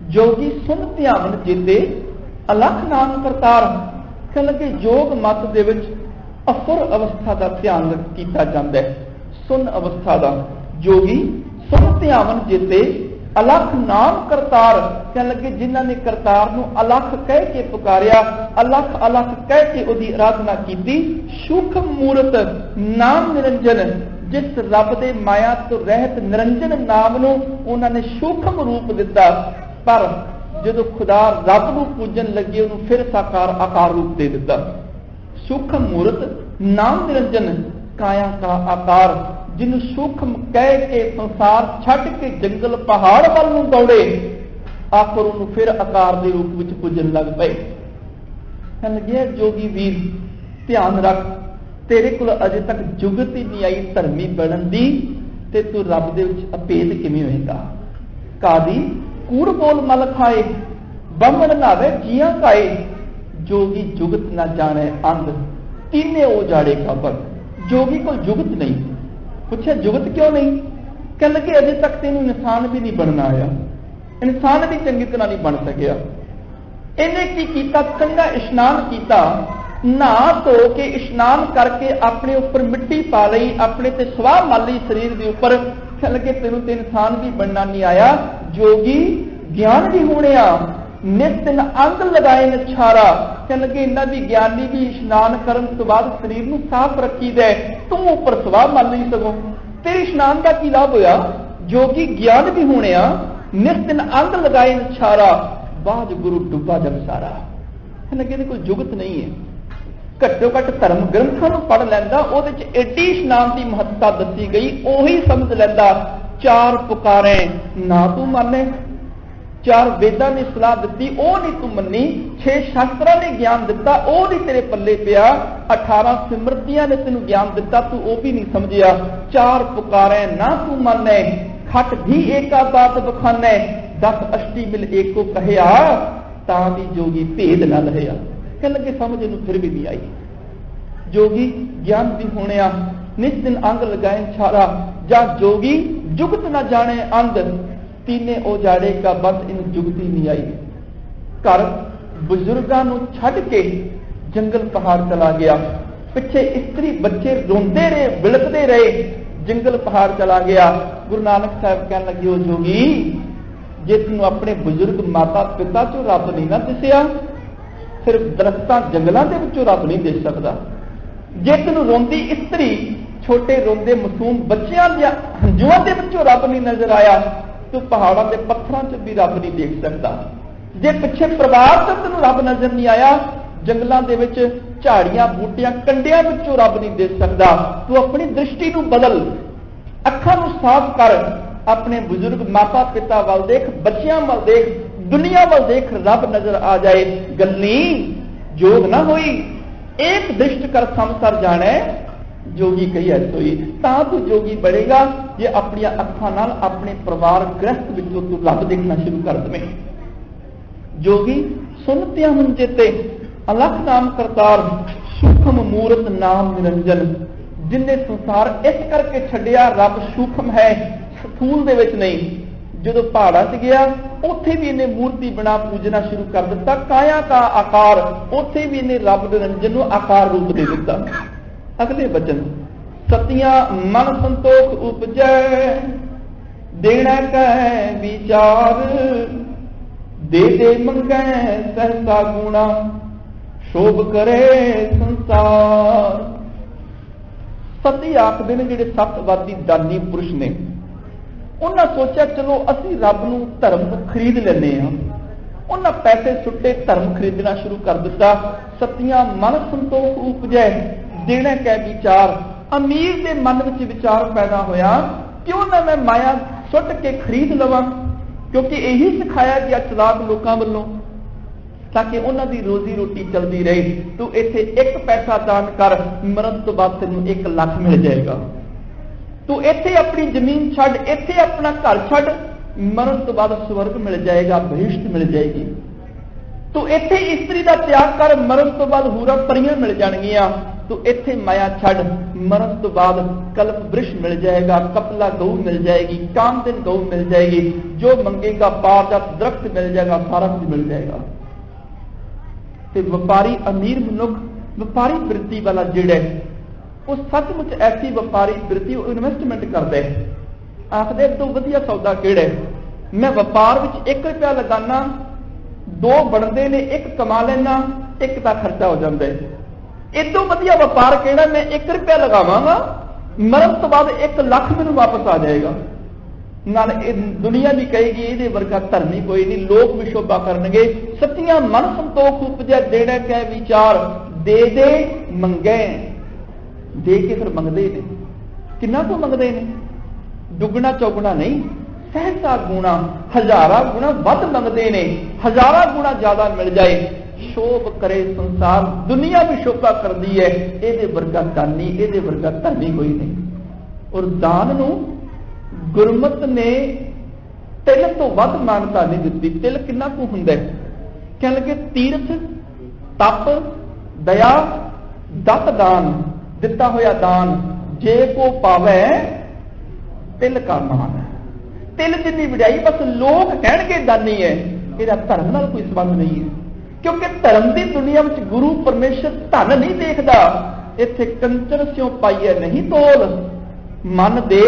[SPEAKER 1] जोगी सुन ध्यान जेते अलख नाम करतार कह लगे योग मत दे विच अफुर अवस्था का ध्यान किया जाता है। सुन अवस्था का जोगी सुन ध्यान जेते अलख नाम करतार कह लगे जिन्हों ने करतार नूं अलख कह के पुकारिया, अलख अलख कह के उहदी आराधना की। सूक्ष्म मूर्त नाम निरंजन, जिस रब दे माया तो रहत निरंजन नाम नूं उन्होंने सूक्ष्म रूप दिता, पर जो खुदा रब नूं पूजन लगे उन्होंने फिर साकार आकार रूप दे दिता। सूक्ष्म मूर्त नाम निरंजन काया का आकार, जिन्हों सूक्ष्म कह के संसार छड़ के जंगल पहाड़ वाल नूं दौड़े, आखिर उन्होंने फिर आकार के रूप में पूजन लग पे। कह लगे जोगी वीर ध्यान रख, तेरे को अजे तक जुगत ही नहीं आई धर्मी बनन दी, ते तू रब दे विच अभेद किवें होएगा। कादी कूड़ बोल मल खाए, बमन नावे जियां खाए, जोगी जुगत ना जाने अंध, तीने ओ जाड़े कबर। जोगी को जुगत नहीं, पूछे जुगत क्यों नहीं? कह लगे अजे तक तेनू इंसान भी नहीं बनना आया, इंसान भी चंगी तरह नहीं बन सकिया। इन्हें की कीता, चंगा इशनान किया, नहा धो के इशनान करके अपने ऊपर मिट्टी पा लई, अपने ते स्वाह मल लई शरीर के ऊपर। कह लगे तेनू ते इंसान भी बनना नहीं आया। जोगी ज्ञान भी होने आ, नित दिन अंग लगाए नछारा। कह लगे इन्हों भी ज्ञानी भी इशनान करने तो बाद शरीर नूं साफ रखी दे, तू ऊपर स्वाह मल नहीं सको, तेरे इशनान का की लाभ होया? जोगी ज्ञान भी होने आ, नित दिन अंग लगाए नछारा, बाज गुरु डुबा जब सारा। कह लगे कोई जुगत नहीं है, घट्टो घट धर्म ग्रंथों को पढ़ लैंदा, उहदे च एडी इशनान की महत्ता दसी गई, ओही समझ लैंदा। चार पुकारे ना तू माने, चार वेदां ने सलाह दी वो नहीं तू मनी, 6 शास्त्रां ने ज्ञान दिता वो नहीं तेरे पल्ले पिया, 18 सिमरतियां ने तेन ज्ञान दिता तू वो भी नहीं समझिया। चार पुकारे ना तू माने, खट भी एका बात बखाने, 10 अष्टी मिल एको कहया, ता भी जोगी भेद न लहिया। कह लगे समझ इनू फिर भी नहीं आई। जोगी ज्ञान भी होने आ, नित दिन अंग लगाए छारा, जा जोगी जुगत न जाने अंध, तीने ओ जाड़े का बंद इन जुगती नहीं आई। घर बुजुर्गों को छड़ के जंगल पहाड़ चला गया, पिछे स्त्री बच्चे रोंदे रहे बिलकते रहे, जंगल पहाड़ चला गया। गुरु नानक साहब कह लगे ओ जोगी जे तू अपने बुजुर्ग माता पिता चो रब नहीं ना दिसिया, सिर्फ दरख्तां जंगलों के विचों रब नहीं दिस सकता। जे तेन रोंदी स्त्री छोटे रोंदे मासूम बच्चों के हंजुआं के विचों रब नहीं नजर आया, तो पहाड़ों के पत्थरों च भी रब नहीं देख सकता। जे पिछे परिवार से तेन रब नजर नहीं आया, जंगलों के विच झाड़ियां बूटियां कंडियां विचों रब नहीं देख सकता। तू अपनी दृष्टि नूं बदल, अखां नूं साफ कर, अपने बुजुर्ग माता पिता वाल देख, बच्चियां वाल देख, दुनिया वाल देख, रब नजर आ जाए। गल्ली जोग ना होई, एक दृष्ट कर समसर जाने, जोगी कही सोई। ता तू जोगी बढ़ेगा जे अपनी अखां नाल अपने परिवार गृहस्थ विचों तू रब देखना शुरू कर दे। जोगी सुनतियां मन चेते, अलख नाम करतार, सूक्ष्म मूर्त नाम निरंजन, जिन्हें संसार इस करके छड्डिया रब सूक्ष्म है, स्थूल दे विच नहीं। जो पहाड़ा च गया उत्थे भी इन्हें मूर्ति बना पूजना शुरू कर दिता। काया का आकार उत्थे भी इन्हें रब निरंजन को आकार रूप दे दिता। अगले वचन सतिया मन संतोख उपजै देना कह विचार दे दे मंगै सहसा गुणा शोभ करे संसार। सती आखदे ने जिहड़े सतवादी दानी पुरुष ने उन्हें सोचा चलो असी रब नूं धर्म को खरीद लेने हाँ। उन्हें पैसे सुट्टे धर्म खरीदना शुरू कर दिता। सतियां मन संतोख उपजै देना कै विचार। अमीर के मन में विचार पैदा होया क्यों ना मैं माया सुट के खरीद लवां, क्योंकि यही सिखाया गया चलाक लोगों वालों ताकि उन्होंने रोजी रोटी चलती रहे। तू इत्थे एक पैसा दान कर मरण तो बाद तेनों 1 लाख मिल जाएगा। तू इत्थे अपनी जमीन छड़, इत्थे अपना घर छड़, मरण तो बाद स्वर्ग मिल जाएगा, बहिष्ट मिल जाएगी। तू इत्थे इस्त्री का त्याग कर, मरण तो बाद हूरा परियां मिल जाएगियां। तू इत्थे माया छड़, मरण तो बाद कल्प वृक्ष मिल जाएगा, कपला गऊ मिल जाएगी, कामदिन गऊ मिल जाएगी, जो मंगेगा पारजात दरख्त मिल जाएगा, सारा कुछ मिल जाएगा। ते व्यापारी अमीर मनुख व्यापारी वृत्ति वाला जिहड़ा वो सचमुच ऐसी व्यापारी वृत्ति इन्वेस्टमेंट करता है। आखदे तो वधिया सौदा किहड़ा है, मैं व्यापार विच 1 रुपया लगाना, 2 बनते ने, 1 कमा लेना, 1 का खर्चा हो जाता है। इदों वधिया व्यापार किहड़ा, मैं 1 रुपया लगावांगा, मरण तो बाद 1 लाख मैनूं वापस आ जाएगा। नाल दुनिया भी कहेगी ये वर्गा धर्मी कोई नहीं, लोग भी शोभा करनगे। सतियां मन संतोख उपजै देना कै विचार दे दे मंगे। दे के फिर मंगते ने, किन्ना को मंगते ने, दुगना चौगुना नहीं, सहसा गुणा, 1000 गुणा वध मंगते ने, 1000 गुणा ज्यादा मिल जाए। शोभ करे संसार, दुनिया भी शोभा करती है, ये वर्गा दानी, ये वर्गा धर्मी कोई नहीं। और दान नूं गुरमत ने तिल तो वध मानता नहीं दी। तिल किन्ना को हुंदा है, कह लगे तीर्थ तप दया दत दान, दिता होया दान जे को पावे तिल का मान। तिल जिन्नी वड्याई बस लोग कहणगे दानी है, इहदा धर्म नाल कोई संबंध नहीं है। क्योंकि धर्म की दुनिया में गुरु परमेश्वर धन नहीं देखता। इत्थे कंचन स्यों पाइए नहीं तोल, मन दे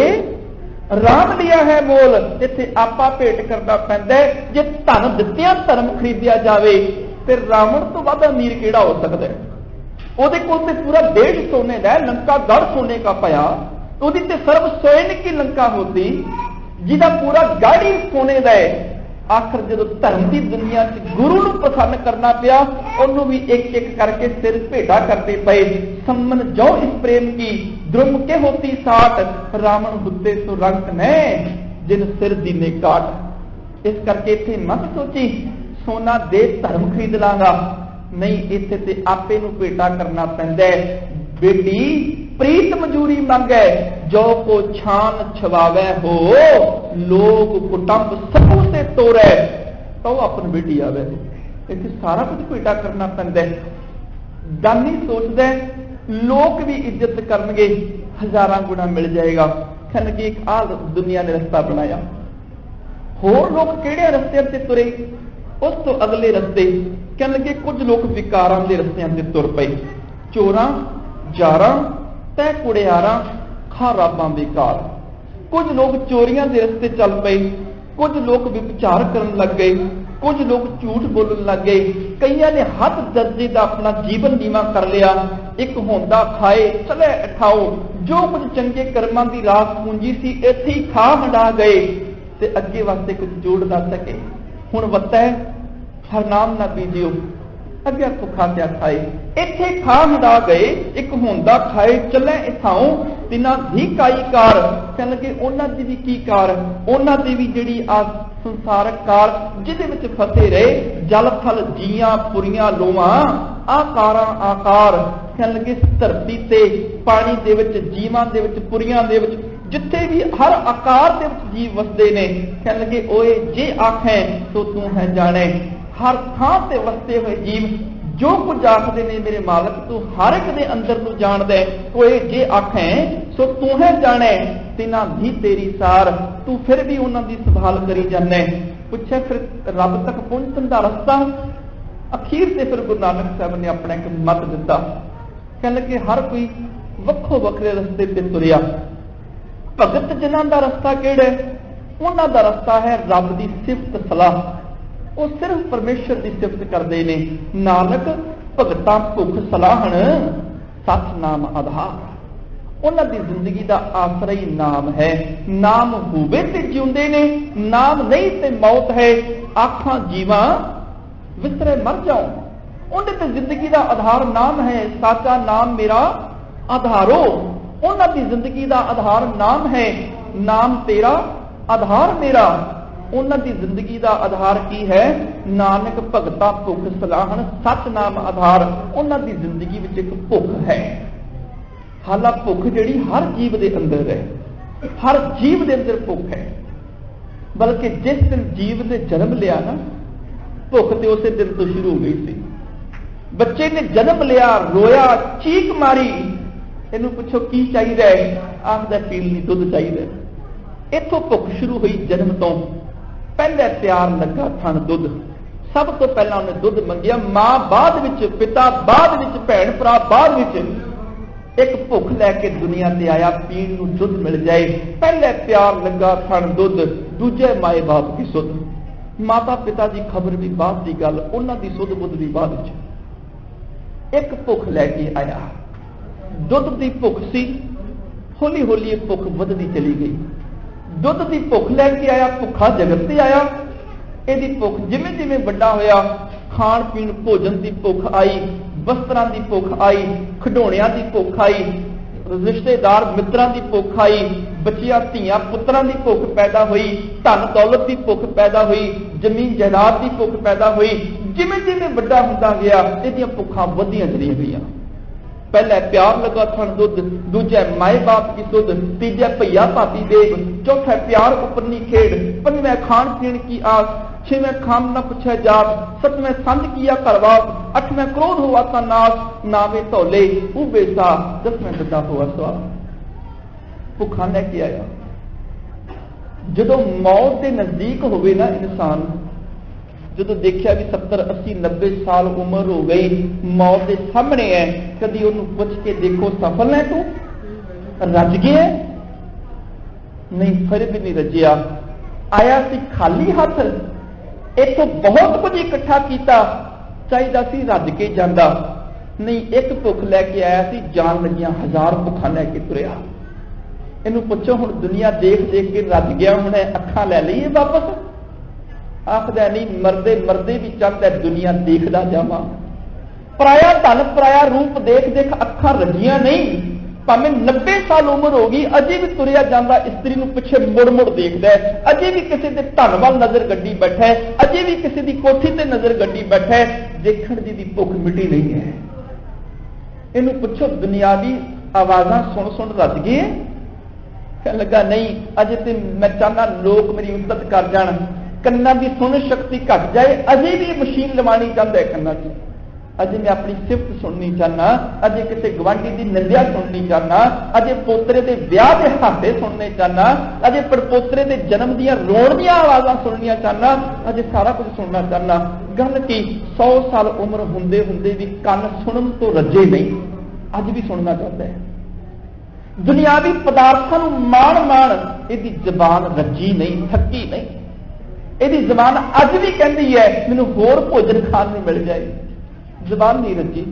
[SPEAKER 1] राम लिया है मोल। इत्थे आपा भेंट करना पैंदा है। जे धन दित्तिया धर्म खरीदिया जाए तो रावण तो वध अमीर किहड़ा हो सकता है। ਉਹਦੇ ਕੋਲ ਤੇ पूरा देश सोने का, लंका गढ़ सोने का पाया, ਉਹਦੀ ਤੇ सर्व सोने की लंका होती जिहदा पूरा गढ़ ही सोने का है। आखिर जो धर्म की दुनिया गुरु को प्रसन्न करना पिया, उन्होंने भी एक एक करके सिर भेटा करते पे। सम्मन जो इस प्रेम की द्रुम के होती साठ, रावण हुते सो रंक ने जिन सिर दीने काट। इस करके इत्थे मत सोची सोना दे धर्म खरीद लांगा, नहीं इत्थे ते आपे नूं भेटा करना पैंदा है। बेटी प्रीत मजूरी मंगे जो को छान छवावे हो, लोग कुटुंब सबू से तोरे तो अपन बेटी आवे। इत्थे सारा कुछ भेटा करना पैंदा है। दानी सोचदा लोग भी इज्जत करनगे, 1000 गुणा मिल जाएगा। कहणगे एक आ दुनिया ने रस्ता बनाया, होर लोग किहड़े रस्ते ते तुरे, उस तो अगले रस्ते कहणगे कुछ लोग विकारां दे रस्तियां ते तुर पए। चोरां जारां तै कुड़ियारां खराबां बेकार। कुछ लोग चोरियां दे रस्ते चल पे, कुछ लोग विचार करन लग गए, कुछ लोग झूठ बोलन लग गए। कईयां ने हद दर्जे का अपना जीवन बीमा कर लिया। एक होंदा खाए चले उठाओ, जो कुछ चंगे कर्मां की रास पूंजी सी इत्थे ही खा हंडा गए ते अगे वास्ते कुछ जोड़ ना सके। हुण वत्ता है हरनाम ना बीजियो, अगे भुखा क्या खाए, इत्थे खा हंडा गए। एक होंदा खाए चले इथाओ, तिना भी काई कार। कहण लगे उन्हां दी भी की कार, उन्हां दी भी जिहड़ी आ संसारक कार जिहदे विच फसे रहे। जल थल जियां पुरियां लोवां आकारां आकार। कहण लगे धरती ते पानी दे विच जीवां दे विच पुरियां दे विच जिथे भी हर आकार दे विच जीव वसदे ने। कहण लगे ओए जे आखें तो तू है जाने, हर थां ते वसते हुए जीव जो कुछ आखदे ने मेरे मालक तू हर एक दे अंदर नूं जाणदा है, कोई जे आखें सो तू है जाने, तिना भी तेरी सार, तू फिर भी उन्हां दी संभाल करी जाना है। पुछे फिर रब तक पहुंचण दा रस्ता, अखीर से फिर गुरु नानक साहब ने अपना एक मत दिता, कह लगे हर कोई वक्खो वखरे रस्ते ते तुरिया, भगत जिन्हां दा रस्ता किहड़ा है, उन्हां दा रस्ता है रब दी सिफत सलाह, वो सिर्फ परमेश्वर की सिफत करते ने। नानक भगतां भुख सलाहण सच नाम आधार, उन्हां दी जिंदगी का आसरा ही नाम है। नाम होवे ते जिउंदे ने, नाम नहीं ते मौत है, आखां जीवां विसरे मर जाओ, उन्हें ते जिंदगी का आधार नाम है। साचा नाम मेरा आधारो, उन्हां दी जिंदगी का आधार नाम है। नाम तेरा आधार मेरा, उन्हां दी जिंदगी का आधार की है। नानक भगता भुख सलाहन सच नाम आधार, उन्हां दी जिंदगी विच एक भुख है। हालां भुख जिहड़ी हर जीव दे अंदर है, हर जीव दे अंदर भुख है, बल्कि जिस दिन जीव ने जन्म लिया ना, भुख तो उस दिन तो शुरू हो गई थी। बच्चे ने जन्म लिया, रोया, चीख मारी, इनू पूछो की चाहिए, आखदा पीण लई दुध चाहिए। इथों भुख शुरू हुई जन्म तो। पहले प्यार लगा थन दुध, सब तो पहला उन्हें दुध मंगिया, मां बाद विच, पिता बाद विच, भैन भरा बाद विच। एक भुख लैके दुनिया ते आया, पीण नूं दुध मिल जाए। पहले प्यार लगा थन दुध, दूजे माए बाप की सुध, माता पिता की खबर भी बाद की गल, उन्हां दी सुध बुध भी बाद विच। एक भुख लैके आया, दुध की भुख सी, हौली हौली भुख वधदी चली गई। दुध की भुख लैके आया, भुखा जगत से आया। यदि भुख जिमें जिमें बड़ा होया, खाण पीण भोजन की भुख आई, वस्त्रां की भुख आई, खिडौणियां की भुख आई, रिश्तेदार मित्रां की भुख आई, बच्चियां धियां पुत्रां की भुख पैदा हुई, धन दौलत की भुख पैदा हुई, जमीन जायदाद की भुख पैदा हुई। जिमें जिमें बड़ा हुंदा गया, इहदियां भुखां वधियां चलियां गईयां। पहले प्यार लगा थन दुध, दूजे माए बाप की सुध, तीजे भैया भाभी देव, चौथा प्यार उपरनी खेड़, पंजवें खान पीण की आस, छेवें खाम न पूछे जात, सतवें संज किया करवास, अठवें क्रोध हुआ था नाश, नावे धौले उबे सा, दसवें ददा हुआ स्वास। भुखा लैके आया। जदों मौत के नजदीक होवे ना इंसान, जो देखा भी 70, 80, 90 साल उम्र हो गई, मौत के सामने है, कभी उन्होंने पूछ के देखो सफल है तू, रज गया? नहीं, फिर भी नहीं रजिया। आया सी खाली हाथ, इथों बहुत कुछ इकट्ठा किया, चाहिए सी रज के जांदा, नहीं एक भुख लैके आया सी, जान लगियां 1000 भुखा लैके तुरिया। इनू पूछो हुण दुनिया देख देख के रज गया, हुण अखां लै लईए वापस? आखदा नहीं, मरदे मरदे भी चाहता दुनिया देखदा जावां। पराया धन पराया रूप देख देख अखां रजियां नहीं, भावें 90 साल उम्र हो गई, अजे भी तुरिया जांदा इस्त्री नूं पिछे मुड़ मुड़ देखदा है, अजे भी किसी दे धन वाल नजर गड्डी बैठा है, अजे भी किसी दी कोठी ते नजर गड्डी बैठा है, देखण दी भुख मिटी नहीं है। इनू पूछो दुनियावी आवाज़ां सुन सुन रज गए? कह लगा नहीं, अजे ते मैं चाहना लोग मेरी उन्नत कर जाण, कन्ना की सुन शक्ति घट जाए, अजे भी मशीन लवानी चाहता है कन्ना च, अजे मैं अपनी सिफत सुननी चाहना, अजे किसी गवांढी की निंदिया सुननी चाहना, अजे पोतरे के ब्याह के हासे सुनने चाहना, अजे पड़पोतरे के जन्म दियां रोण दियां आवाज़ां सुननियां चाहना, अजे सारा कुछ सुनना चाहना। गल की 100 साल उम्र हुंदे हुंदे भी कन सुनन तो रजे नहीं, अज भी सुनना चाहता है। दुनियावी पदार्थों माण माण इहदी जबान रजी नहीं, थकी नहीं, यदि जबान अज भी कहती है मैनू होर भोजन खाण नूं मिल जाए, जबान नहीं रजी।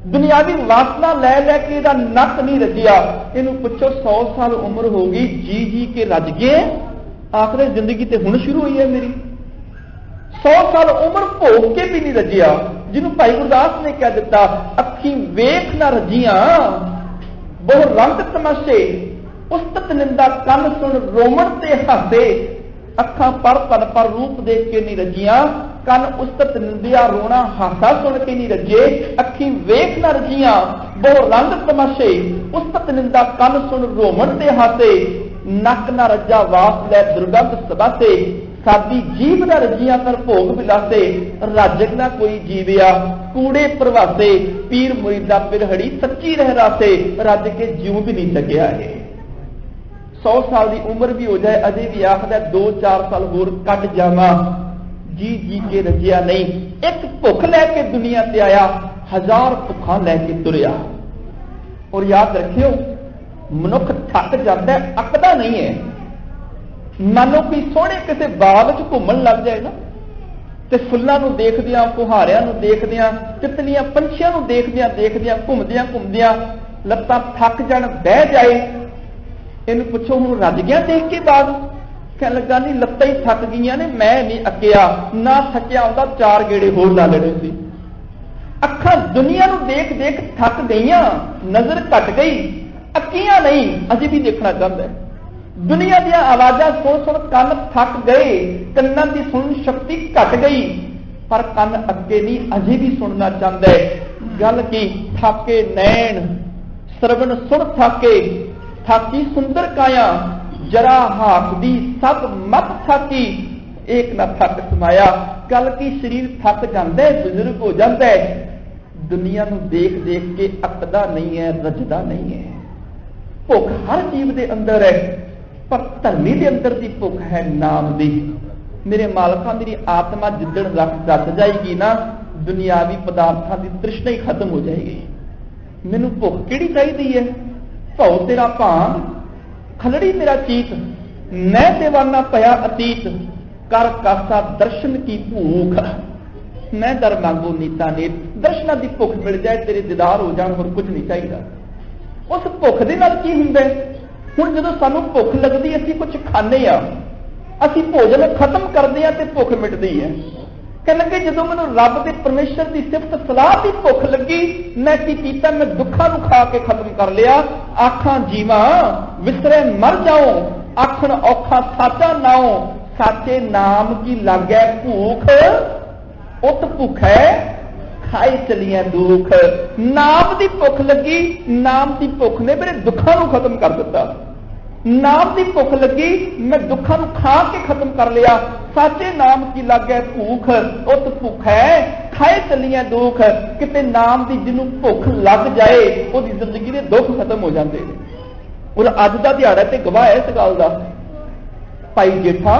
[SPEAKER 1] दुनियावी वासना लै लैके इहदा नक नहीं रजिया। इनू पूछो 100 साल उम्र हो गई, जी जी के रज गए? आखिर जिंदगी तो हुण शुरू हुई है मेरी। 100 साल उम्र भोग के भी नहीं रजिया, जिन्होंने भाई गुरदास ने कह दिता, अखी वेख ना रजिया बहु रंग तमाशे, उस्तत निंदा कन सुन रोमण ते हासे, अखा पर तन पर रूप देख के नहीं रजिया, कन उस्तत निंदिया रोना हासा सुन के नहीं रजे, अखी वेख न रजिया बहु रंग तमाशे, उस्तत निंदा कन सुन रोमण ते हासे, नक न रजा वास लै दुर्गंध सबासे, सादी जीव न रजिया कर भोग विलासे, राजक ना कोई जीविया, कूड़े प्रवासे, पीर मुरीदा पिरहड़ी सच्ची रह रासे, रज के ज्यों भी नहीं सकिया है। 100 साल की उम्र भी हो जाए अजे भी आखदा 2-4 साल होर कट जावा, जी जी के रजिया नहीं। एक भुख लैके दुनिया ते आया, 1000 भुखा लैके तुरिया। और याद रखियो मनुख थक जाता है, अकदा नहीं है। मान लो कोई सोहने किसी बाग च घूमन लग जाए ना, तो फुल्लां नूं देखदियां, फुहारियां नूं देखदियां, तितलियां पंछियां नूं देखदियां देखदियां घूमदियां घूमदियां लत्तां थक जाण, बह जाए, इहनूं पुछो हुण रज गया देख के बाग? कहण लगा नहीं, लत्तां ही थक गईयां ने, मैं नहीं अकिया, ना थकिया हुंदा 4 गेड़े होर ला लेने सी। अखां दुनिया नूं देख देख थक गईयां, नज़र घट गई, अकियां नहीं, अजे भी देखना चाहता है। दुनिया दी आवाज़ां सुन सुन कन थक गए, कन्नां दी सुन शक्ति घट गई, पर कन अगे नहीं, अजे भी सुनना चाहता है। गल की थाके नैन श्रवण सुन थाके, थाकी सुंदर काया, जरा हाकदी सब मत थाकी, एक न थक समाया। गल की शरीर थक जाता है, बुजुर्ग हो जाता है, दुनिया नूं देख देख के अकदा नहीं है, रजदा नहीं है। भुख हर जीव के अंदर है, पर धर्मी के अंदर की भुख है नाम दी। मेरे मालका मेरी आत्मा जिद्दण रस जाएगी ना, दुनियावी पदार्थों की तृष्णा ही खत्म हो जाएगी। मैनू भुख किहड़ी चाहिदी है? भौ तेरा भांग, खलड़ी मेरा चीत, मैं दीवाना पया अतीत, कर कासा दर्शन की भूख, मैं दर मांगू नीता नीत। दर्शना की भुख मिल जाए, तेरे दीदार हो जाए, होर कुछ नहीं चाहिए। उस भुख दे नाल की हुंदा है? हुण जदों सानू भुख लगदी, असीं कुछ खाने आ, असीं भोजन खत्म करदे आ ते भुख मिटदी है। कहण लगे जदों मैनूं रब ते परमेश्वर की सिफत सलाह की भुख लगी, मैं की कीता, मैं दुखां नूं खा के खत्म कर लिया। आखां जीवां विसरे मर जाओ, आखण औखा साचा नाओ, साचे नाम की लागै भूख, उत भुख है खाई चलिया दुख। नाम की भुख लगी, नाम की भुख ने मेरे दुखों को खत्म कर दिता। नाम की भुख लगी, मैं दुखों को खा के खत्म कर लिया। साचे नाम की लागै भूख, उत भुख है खाए चलिया दुख। किते नाम की जिन्हों भुख लग जाए, उसकी जिंदगी के दुख खत्म हो जाते हैं। और अज का दिहाड़ा ते गवाह है इस गल का। भाई जेठा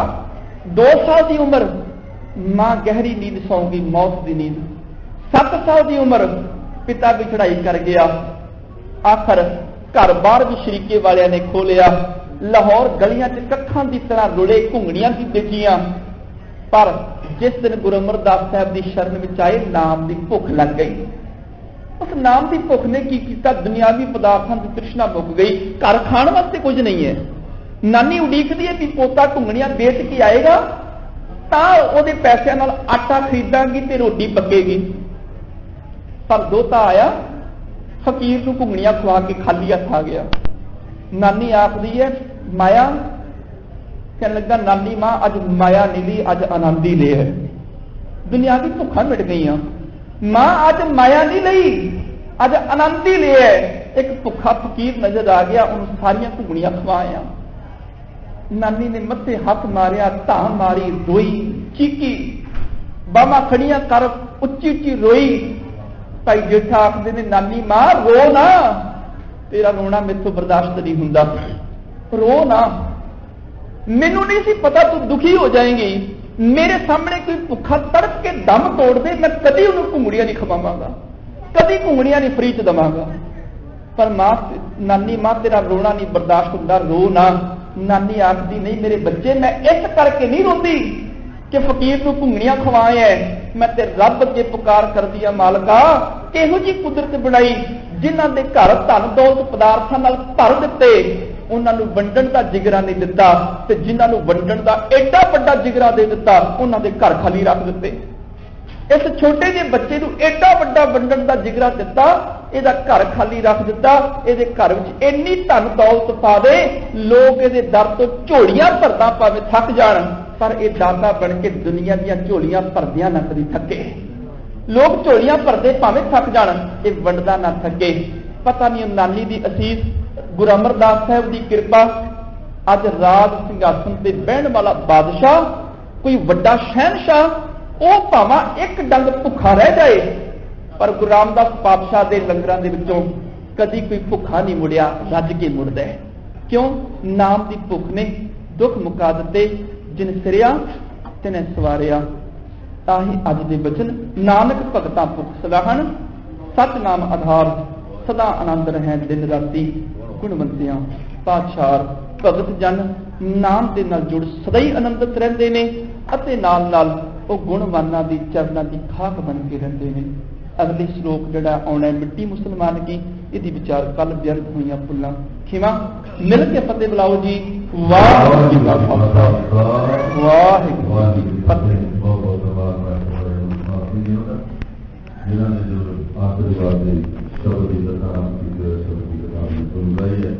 [SPEAKER 1] 2 साल की उम्र, मां गहरी नींद सौ गई, मौत की नींद। 7 साल की उम्र, पिता भी चढ़ाई कर गया। आखिर घर बार भी शरीके वालिया ने खोलिया। लाहौर गलियां च कखां की तरह रुले, घुंगड़ियां की बेचियां। पर जिस दिन गुरु अमरदास साहब की शरण में आए, नाम की भुख लग गई। उस नाम की भुख ने की किया, दुनियावी पदार्थों की तृष्णा मुक गई। घर खाण वास्ते कुछ नहीं है। नानी उड़ीकदी है कि पोता घुंगड़ियां बेच के आएगा, तो पैसों नाल आटा खरीदांगी ते रोटी पकेगी। पर दोता आया, फकीर को घुंगड़ियां खवा के खाली हथ आ गया। नानी आखदी है माया, कहने लगा नानी मां अज माया नहीं ली, अज आनंद ही ले है। दुनियावी भुखा मिट गई। मां अज माया नहीं ली, अज आनंद ही ले है। एक भुखा फकीर नजर आ गया, उन्होंने सारिया घुंगड़ियां खवाया। नानी ने मत्थे हाथ मारिया, धा मारी, रोई, चीकी, बामा खड़ियां कर उच्ची उच्ची रोई। भाई जेठा आखदे ने नानी मां रो ना, तेरा रोना मेरे बर्दाश्त नहीं हुंदा, रो ना। मैनू नहीं सी पता तू दुखी हो जाएंगी। मेरे सामने कोई भुखा तड़प के दम तोड़ दे, मैं कभी उन्हें घुंगड़ियां नहीं खवावांगा, कभी घुंगड़ियां नहीं फ्री च दवांगा। पर मां, नानी मां तेरा रोना नहीं बर्दाश्त हुंदा, रो ना। नानी आखदी नहीं मेरे बच्चे, मैं इस करके नहीं रोंदी कि फकीर को घुंगड़ियां खवाए है, मैं ते रब अगे पुकार कर दिया, मालका किहो जी कुदरत बनाई, जिन्हां दे घर धन दौलत पदार्थां नाल भर दिते, उन्हां नूं वंडण दा जिगरा नहीं दिता, ते जिन्हां नूं वंडण दा एडा वड्डा जिगरा दे दिता, उन्हां दे घर खाली रख दिते। इस छोटे जे बच्चे नूं एडा वड्डा वंडण दा जिगरा दिता, ਇਹਦਾ घर खाली रख दिता, ਇਹਦੇ घर ਵਿੱਚ ਇੰਨੀ ਧਨ दौलत पा दे, लोग ਇਹਦੇ दर तो झोलियां भरदा भावें थक जाण, पर ਇਹ दाता बन के दुनिया ਦੀਆਂ ਝੋਲੀਆਂ भरदियां ना कदी थके। लोग झोलियां भरदे भावें थक जाण, ਇਹ वंडदा ना थके। पता नहीं नानी दी असीस, गुरु अमरदास साहब दी कृपा, अज राज सिंघासन ते बहण वाला बादशाह, कोई वड्डा शहनशाह, ਉਹ ਭਾਵਾਂ एक डंग भुखा रह जाए, पर गुरु रामदास पातशाह के लंगरां दे विचों कदी कोई भुखा नहीं मुड़िया, रज के मुड़दा है। क्यों? नाम की भुख ने दुख मुका दिते, जिन सिरिया तिने सवारिया। ताही अज दे वचन नानक भगतां भुख सदाहन, सच नाम आधार सदा आनंद रहे दिन राती। गुणवंतियां पातशाह भगत जन नाम के नाल जुड़ सदा ही आनंदित रहते हैं अते नाल नाल वो गुणवानां दी चरनां दी खाक बन के रहते हैं। अगले श्लोक जिहड़ा आउणा है, मिट्टी मुसलमान की, इहदी विचार कल व्यर्थ होईयां फुल्लां खिमा। मिल के फतेह बुलाओ जी। वाहिगुरू जी का खालसा, वाहिगुरू जी की फतेह।
[SPEAKER 2] आशीर्वाद शब्द की कथा, शब्द की कथा सुन रही है।